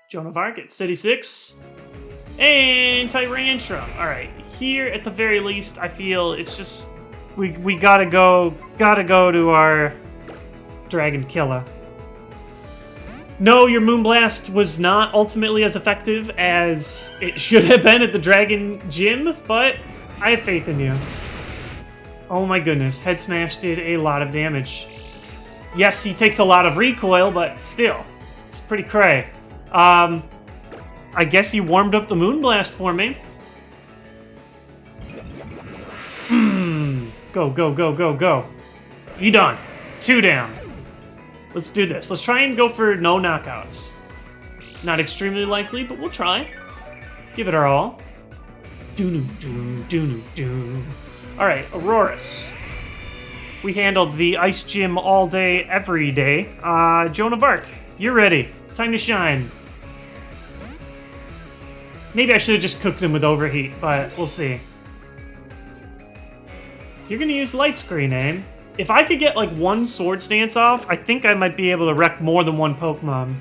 [SPEAKER 1] Joan of Arc at City 6. And Tyrantrum. Alright, here at the very least, I feel it's just... We gotta go to our Dragon Killer. No, your Moonblast was not ultimately as effective as it should have been at the Dragon Gym, but I have faith in you. Oh my goodness, Head Smash did a lot of damage. Yes, he takes a lot of recoil, but still, it's pretty cray. I guess you warmed up the Moonblast for me. Go, go, go, go, go. You done. 2 down. Let's do this. Let's try and go for no knockouts. Not extremely likely, but we'll try. Give it our all. Do-do-do-do-do-do. Alright, Auroras. We handled the Ice Gym all day, every day. Joan of Arc, you're ready. Time to shine. Maybe I should have just cooked him with Overheat, but we'll see. You're gonna use Light Screen, eh? If I could get like 1 Swords Dance off, I think I might be able to wreck more than 1 Pokemon.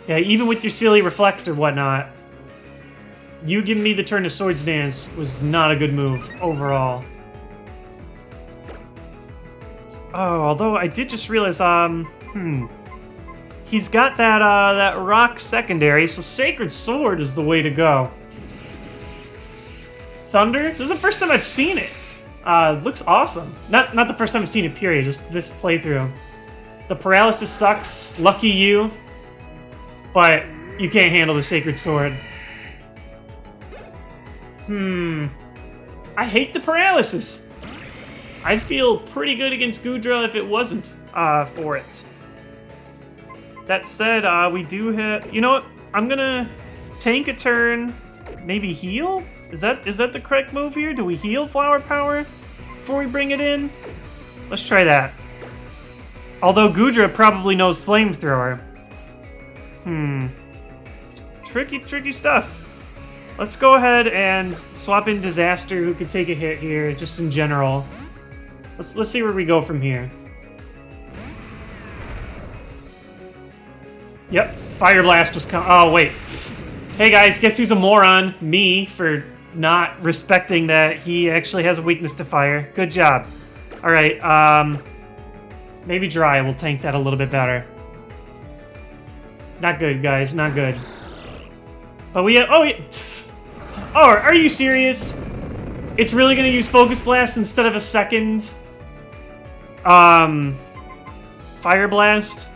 [SPEAKER 1] Yeah, even with your silly Reflect or whatnot, you giving me the turn to Swords Dance was not a good move overall. Oh, although I did just realize, he's got that rock secondary, so Sacred Sword is the way to go. Thunder? This is the first time I've seen it. Looks awesome. Not the first time I've seen it, period, just this playthrough. The paralysis sucks, lucky you, but you can't handle the Sacred Sword. I hate the paralysis. I'd feel pretty good against Goodra if it wasn't for it. That said, we do have... You know what? I'm gonna tank a turn, maybe heal? Is that the correct move here? Do we heal Flower Power before we bring it in? Let's try that. Although Goodra probably knows Flamethrower. Tricky stuff. Let's go ahead and swap in Disaster, who could take a hit here, just in general. Let's see where we go from here. Yep, Fire Blast was coming. Oh, wait. Hey guys, guess who's a moron? Me, for not respecting that he actually has a weakness to fire. Good job. Alright, maybe Dry will tank that a little bit better. Not good, guys, not good. But we have... Oh, yeah. Oh, are you serious? It's really gonna use Focus Blast instead of a second... Fire Blast?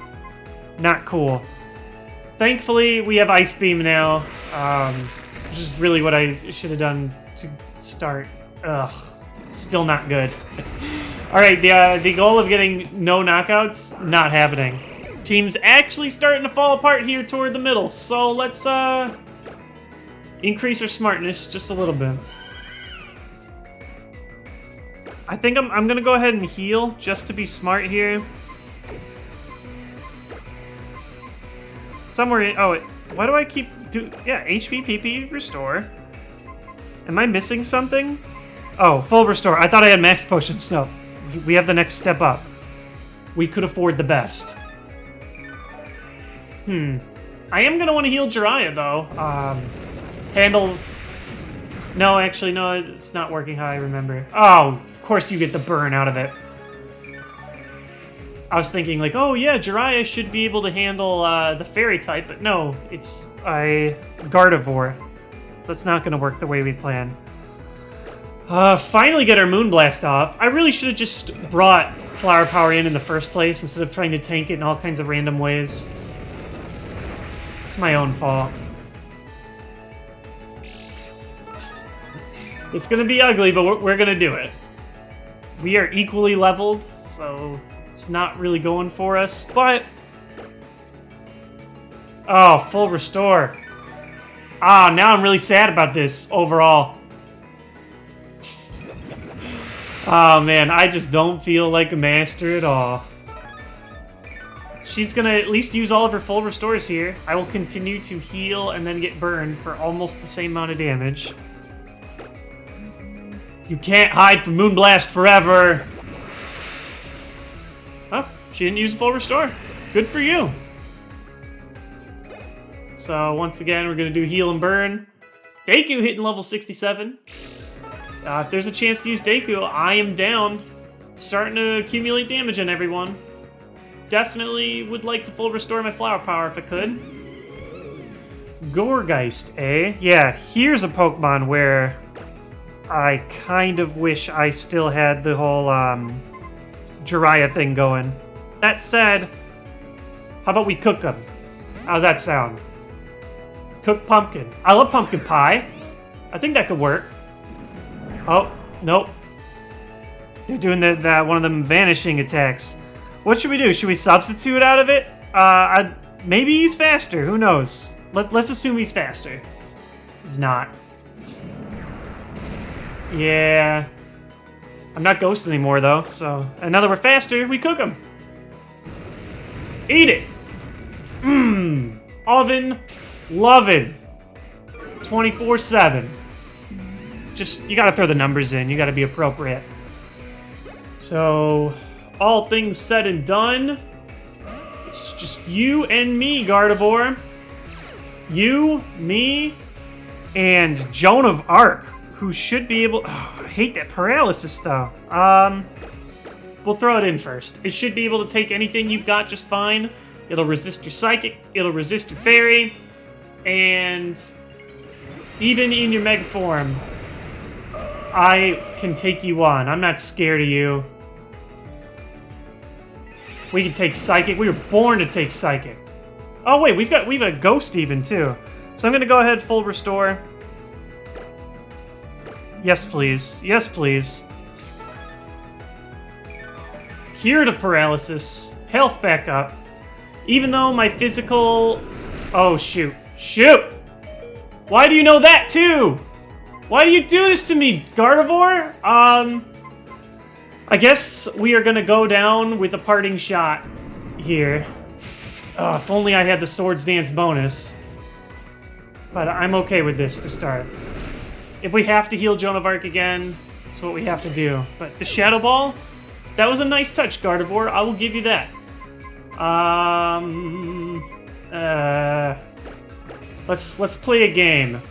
[SPEAKER 1] Not cool. Thankfully, we have Ice Beam now, which is really what I should have done to start. Ugh, still not good. Alright, the goal of getting no knockouts, not happening. Team's actually starting to fall apart here toward the middle, so let's increase our smartness just a little bit. I think I'm gonna go ahead and heal just to be smart here. Somewhere in... Oh, why do I keep... Yeah, HP, PP, Restore. Am I missing something? Oh, Full Restore. I thought I had Max Potion stuff. We have the next step up. We could afford the best. I am gonna want to heal Jiraiya, though. Handle... No, actually, no, it's not working how I remember. Oh, of course you get the burn out of it. I was thinking, like, oh yeah, Jiraiya should be able to handle the Fairy type, but no, it's a Gardevoir. So that's not going to work the way we plan. Finally get our Moonblast off. I really should have just brought Flower Power in the first place instead of trying to tank it in all kinds of random ways. It's my own fault. It's going to be ugly, but we're going to do it. We are equally leveled, so it's not really going for us, but... Oh, Full Restore. Ah, now I'm really sad about this overall. Oh man, I just don't feel like a master at all. She's gonna at least use all of her full restores here. I will continue to heal and then get burned for almost the same amount of damage. You can't hide from Moonblast forever! Oh, she didn't use full restore. Good for you. So once again, we're gonna do heal and burn. Deku hitting level 67. If there's a chance to use Deku, I am down. Starting to accumulate damage on everyone. Definitely would like to full restore my flower power if I could. Gourgeist, eh? Yeah, here's a Pokemon where I kind of wish I still had the whole Jiraiya thing going. That said, how about we cook them? How's that sound? Cooked pumpkin. I love pumpkin pie. I think that could work. Oh, nope. They're doing that one of them vanishing attacks. What should we do? Should we substitute out of it? Maybe he's faster. Who knows? Let's assume he's faster. He's not. Yeah. I'm not Ghost anymore, though, so... And now that we're faster, we cook him. Eat it! Mmm. Oven. Lovin'. 24/7. Just, you gotta throw the numbers in. You gotta be appropriate. So... all things said and done, it's just you and me, Gardevoir. You, me, and Joan of Arc, who should be able... Oh, I hate that paralysis, though. We'll throw it in first. It should be able to take anything you've got just fine. It'll resist your Psychic, it'll resist your Fairy, and even in your Mega form, I can take you on. I'm not scared of you. We can take Psychic. We were born to take Psychic. Oh wait, we've a Ghost even too. So I'm gonna go ahead full restore. Yes, please. Yes, please. Cured of paralysis. Health back up. Even though my physical... Oh shoot. Shoot! Why do you know that too? Why do you do this to me, Gardevoir? I guess we are gonna go down with a parting shot here. Oh, if only I had the Swords Dance bonus. But I'm okay with this to start. If we have to heal Joan of Arc again, that's what we have to do. But the Shadow Ball, that was a nice touch, Gardevoir. I will give you that. Let's play a game.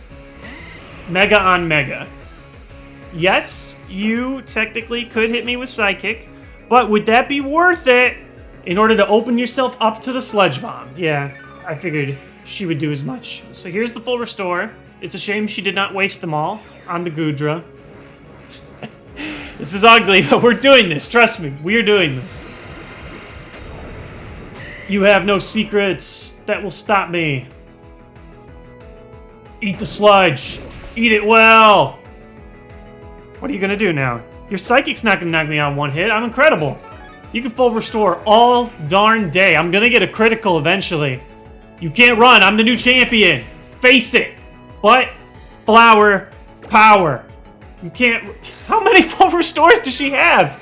[SPEAKER 1] Mega on Mega. Yes, you technically could hit me with Psychic, but would that be worth it in order to open yourself up to the Sludge Bomb? Yeah, I figured she would do as much. So here's the full restore. It's a shame she did not waste them all on the Goodra. This is ugly, but we're doing this. Trust me, we are doing this. You have no secrets that will stop me. Eat the sludge. Eat it well. What are you gonna do now? Your Psychic's not gonna knock me on one hit. I'm incredible. You can full restore all darn day. I'm gonna get a critical eventually. You can't run. I'm the new champion. Face it. But flower power. You can't... How many full restores does she have?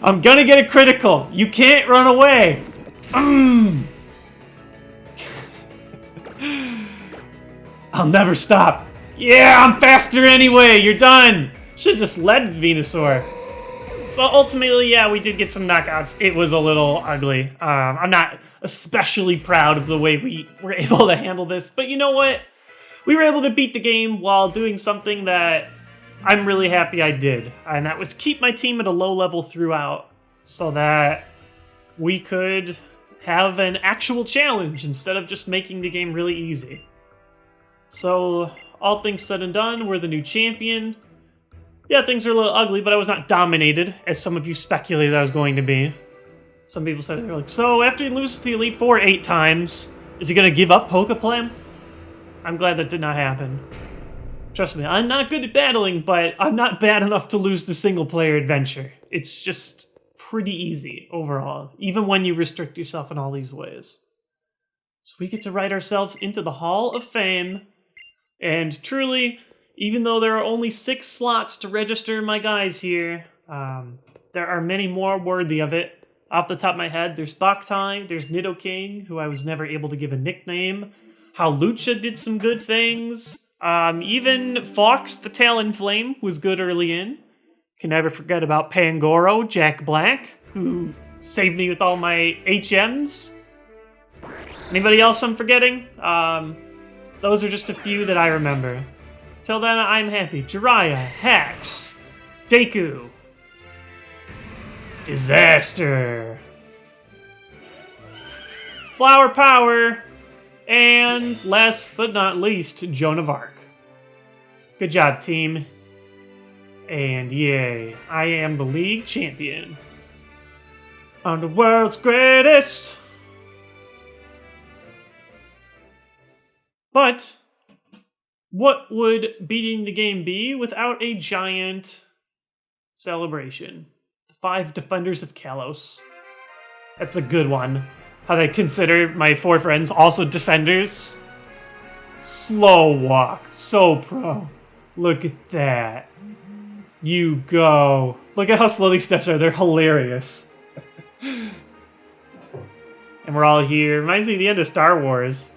[SPEAKER 1] I'm gonna get a critical. You can't run away. I'll never stop. Yeah, I'm faster anyway. You're done. Should've just led Venusaur. So ultimately, yeah, we did get some knockouts. It was a little ugly. I'm not especially proud of the way we were able to handle this, but you know what? We were able to beat the game while doing something that I'm really happy I did, and that was keep my team at a low level throughout so that we could have an actual challenge instead of just making the game really easy. So, all things said and done, we're the new champion. Yeah, things are a little ugly, but I was not dominated, as some of you speculated I was going to be. Some people said, they were like, so after he loses to the Elite Four 8 times, is he going to give up PokéPlay? I'm glad that did not happen. Trust me, I'm not good at battling, but I'm not bad enough to lose the single-player adventure. It's just pretty easy overall, even when you restrict yourself in all these ways. So we get to write ourselves into the Hall of Fame And truly, even though there are only 6 slots to register my guys here, there are many more worthy of it. Off the top of my head, there's Boktai, there's Nidoking, who I was never able to give a nickname. Hawlucha did some good things. Even Fox the Talonflame was good early in. Can never forget about Pangoro, Jack Black, who saved me with all my HMs. Anybody else I'm forgetting? Those are just a few that I remember. Till then, I'm happy. Jiraiya, Hax, Deku, Disaster, Flower Power, and last but not least, Joan of Arc. Good job, team. And yay, I am the league champion. I'm the world's greatest. But what would beating the game be without a giant celebration? The 5 Defenders of Kalos. That's a good one. How they consider my 4 friends also defenders. Slow walk. So pro. Look at that. You go. Look at how slow these steps are. They're hilarious. And we're all here. Reminds me of the end of Star Wars.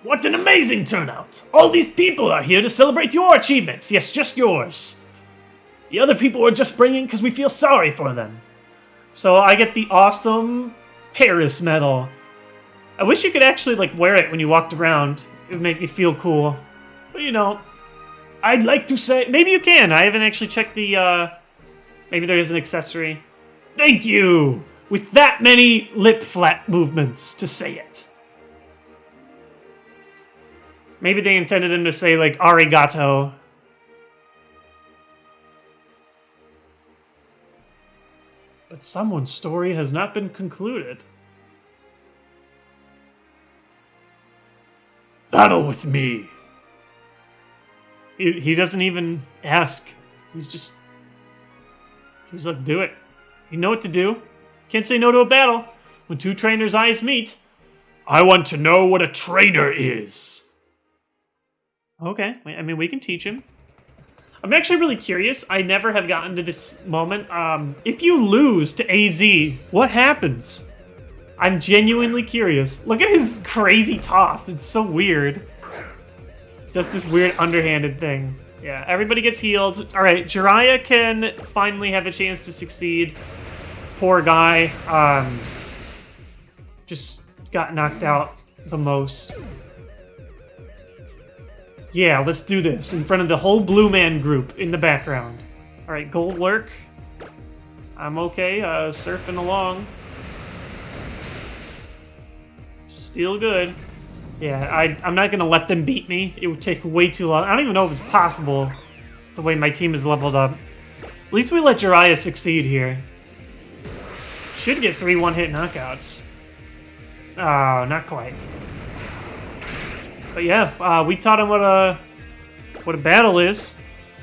[SPEAKER 1] What an amazing turnout! All these people are here to celebrate your achievements. Yes, just yours. The other people are just bringing because we feel sorry for them. So I get the awesome Paris medal. I wish you could actually wear it when you walked around. It would make me feel cool. But you know, I'd like to say... Maybe you can. I haven't actually checked the... Maybe there is an accessory. Thank you! With that many lip flap movements to say it. Maybe they intended him to say, arigato. But someone's story has not been concluded. Battle with me. He doesn't even ask. He's like, do it. You know what to do. Can't say no to a battle. When 2 trainers' eyes meet. I want to know what a trainer is. Okay, I mean, we can teach him. I'm actually really curious. I never have gotten to this moment. If you lose to AZ, what happens? I'm genuinely curious. Look at his crazy toss. It's so weird. Just this weird underhanded thing. Yeah, everybody gets healed. All right, Jiraiya can finally have a chance to succeed. Poor guy. Just got knocked out the most. Yeah, let's do this in front of the whole Blue Man group in the background. All right, gold lurk. I'm okay, surfing along. Still good. Yeah, I'm not gonna let them beat me. It would take way too long. I don't even know if it's possible, the way my team is leveled up. At least we let Jiraiya succeed here. Should get 3 one-hit knockouts. Oh, not quite. But yeah, we taught him what a battle is.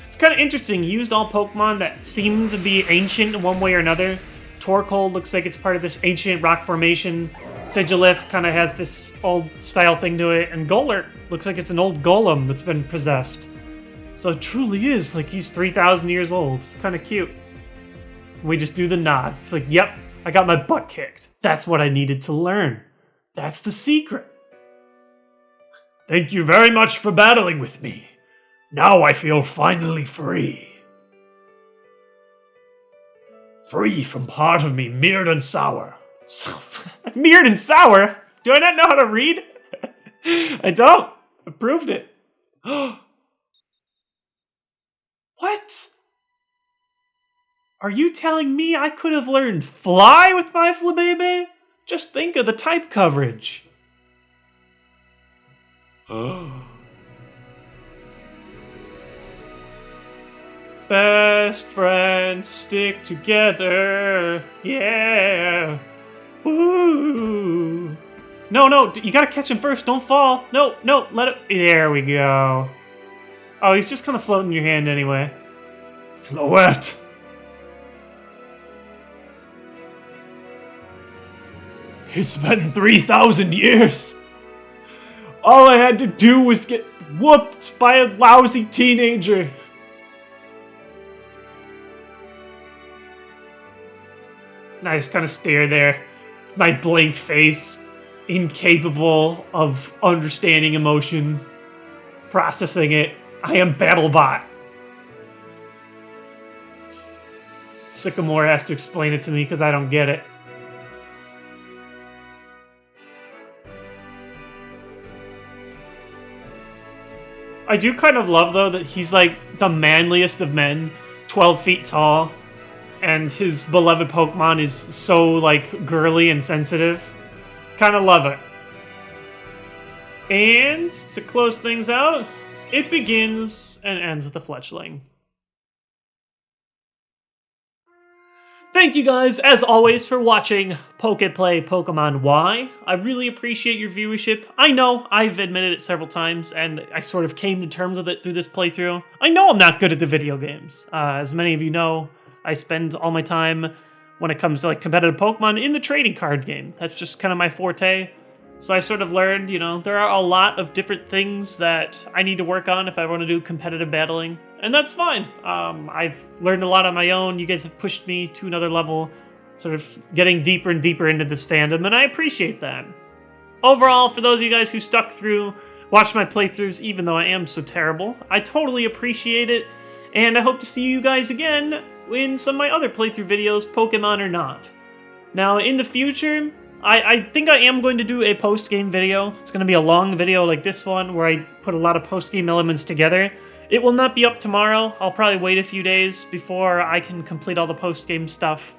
[SPEAKER 1] It's kind of interesting. He used all Pokemon that seem to be ancient in one way or another. Torkoal looks like it's part of this ancient rock formation. Sigilyph kind of has this old style thing to it. And Golurk looks like it's an old golem that's been possessed. So it truly is like he's 3,000 years old. It's kind of cute. We just do the nod. It's like, yep, I got my butt kicked. That's what I needed to learn. That's the secret. Thank you very much for battling with me. Now I feel finally free. Free from part of me, mirrored and sour. Mirrored and sour? Do I not know how to read? I don't. I proved it. What? Are you telling me I could have learned fly with my Flabébé? Just think of the type coverage. Best friends stick together. Yeah. Woo. No, you gotta catch him first. Don't fall. No, let it. There we go. Oh, he's just kind of floating in your hand anyway. Floette. It's been 3,000 years. All I had to do was get whooped by a lousy teenager. And I just kind of stare there, my blank face, incapable of understanding emotion, processing it. I am BattleBot. Sycamore has to explain it to me because I don't get it. I do kind of love, though, that he's like the manliest of men, 12 feet tall, and his beloved Pokemon is so like girly and sensitive. Kind of love it. And to close things out, it begins and ends with a fletchling. Thank you guys, as always, for watching PokéPlay Pokemon Y. I really appreciate your viewership. I know, I've admitted it several times, and I sort of came to terms with it through this playthrough. I know I'm not good at the video games. As many of you know, I spend all my time, when it comes to like competitive Pokemon, in the trading card game. That's just kind of my forte. So I sort of learned, you know, there are a lot of different things that I need to work on if I want to do competitive battling. And that's fine. I've learned a lot on my own. You guys have pushed me to another level, sort of getting deeper and deeper into this fandom, and I appreciate that. Overall, for those of you guys who stuck through, watched my playthroughs, even though I am so terrible, I totally appreciate it, and I hope to see you guys again in some of my other playthrough videos, Pokemon or not. Now, in the future, I think I am going to do a post-game video. It's going to be a long video like this one, where I put a lot of post-game elements together. It will not be up tomorrow. I'll probably wait a few days before I can complete all the post-game stuff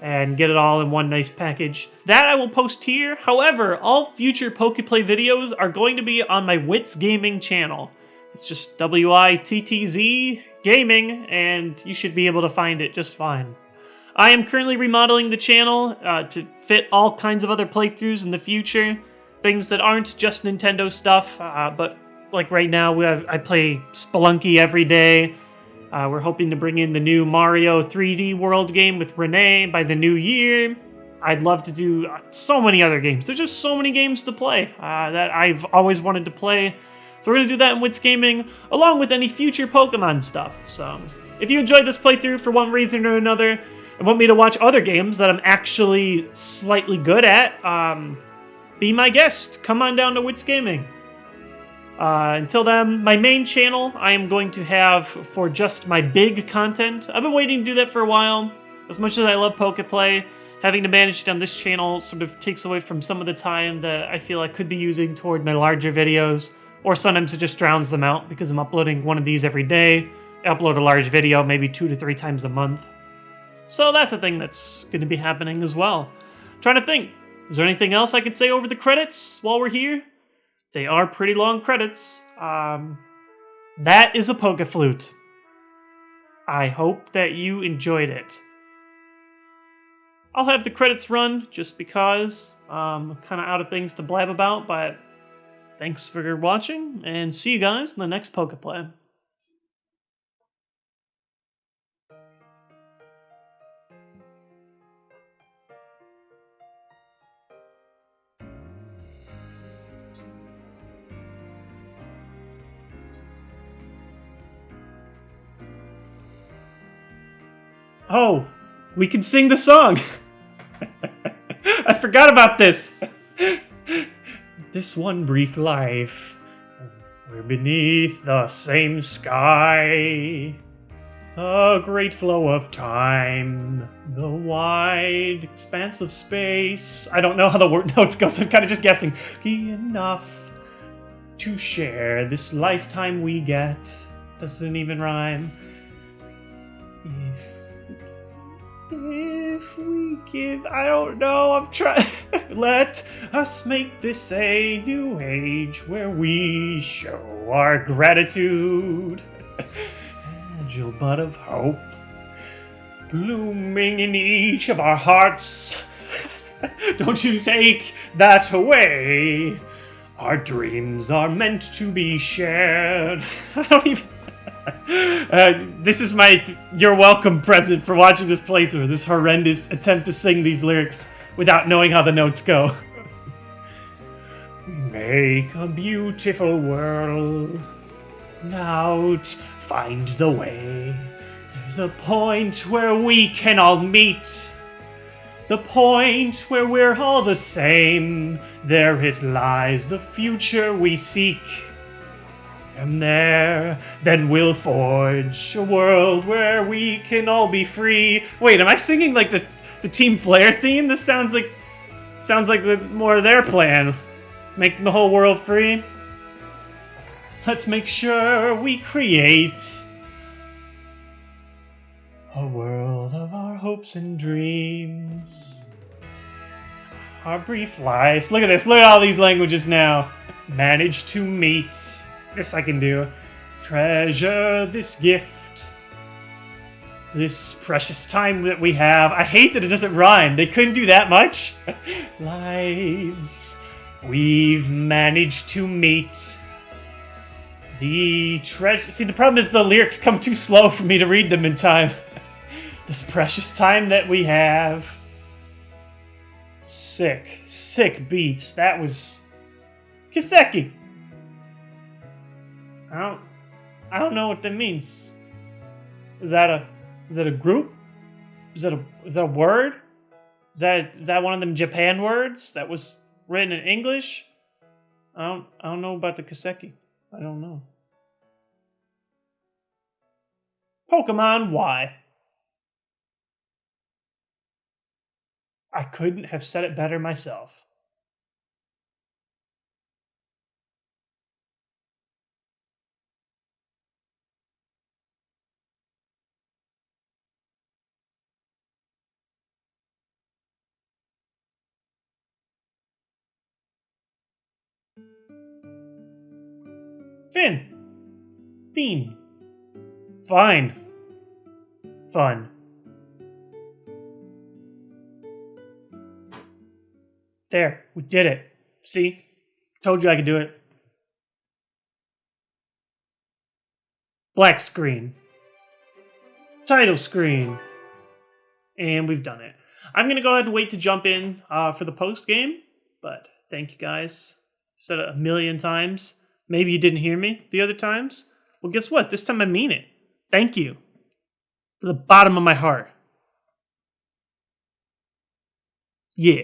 [SPEAKER 1] and get it all in one nice package. That I will post here. However, all future PokéPlay videos are going to be on my WiTZ Gaming channel. It's just WiTTZ Gaming, and you should be able to find it just fine. I am currently remodeling the channel to fit all kinds of other playthroughs in the future. Things that aren't just Nintendo stuff, but like right now, I play Spelunky every day. We're hoping to bring in the new Mario 3D World game with Renee by the new year. I'd love to do so many other games. There's just so many games to play that I've always wanted to play. So we're going to do that in WiTZ Gaming, along with any future Pokemon stuff. So if you enjoyed this playthrough for one reason or another, and want me to watch other games that I'm actually slightly good at, be my guest. Come on down to WiTZ Gaming. Until then, my main channel I am going to have for just my big content. I've been waiting to do that for a while. As much as I love PokéPlay, having to manage it on this channel sort of takes away from some of the time that I feel I could be using toward my larger videos, or sometimes it just drowns them out because I'm uploading one of these every day. I upload a large video maybe 2 to 3 times a month. So that's a thing that's going to be happening as well. Trying to think, is there anything else I could say over the credits while we're here? They are pretty long credits. That is a Pokeflute. I hope that you enjoyed it. I'll have the credits run just because I'm kind of out of things to blab about, but thanks for watching, and see you guys in the next PokéPlay. Oh, we can sing the song. I forgot about this. This one brief life, we're beneath the same sky. The great flow of time, the wide expanse of space. I don't know how the word notes go, so I'm kind of just guessing. Enough to share this lifetime we get. Doesn't even rhyme. If we give, I don't know, I'm trying. Let us make this a new age where we show our gratitude. Agile bud of hope, blooming in each of our hearts. Don't you take that away. Our dreams are meant to be shared. I don't even... this is my you're welcome present for watching this playthrough, this horrendous attempt to sing these lyrics. without knowing how the notes go. We make a beautiful world. Now find the way. There's a point where we can all meet. The point where we're all the same. There it lies, the future we seek. From there, then we'll forge a world where we can all be free. Wait, am I singing like the Team Flare theme? This sounds like more of their plan. Make the whole world free. Let's make sure we create a world of our hopes and dreams. Our brief lives. Look at this. Look at all these languages now. Manage to meet. This I can do. Treasure this gift. This precious time that we have. I hate that it doesn't rhyme. They couldn't do that much. Lives. We've managed to meet. The treasure. See, the problem is the lyrics come too slow for me to read them in time. This precious time that we have. Sick beats. That was Kiseki. I don't know what that means. Is that a group? Is that a word? Is that one of them Japan words that was written in English? I don't know about the Kiseki. I don't know. Pokemon Y. I couldn't have said it better myself. Fiend. Fine. Fun. There, we did it. See? Told you I could do it. Black screen. Title screen. And we've done it. I'm going to go ahead and wait to jump in for the post game. But thank you guys. I've said it a million times. Maybe you didn't hear me the other times. Well, guess what? This time I mean it. Thank you. From the bottom of my heart. Yeah.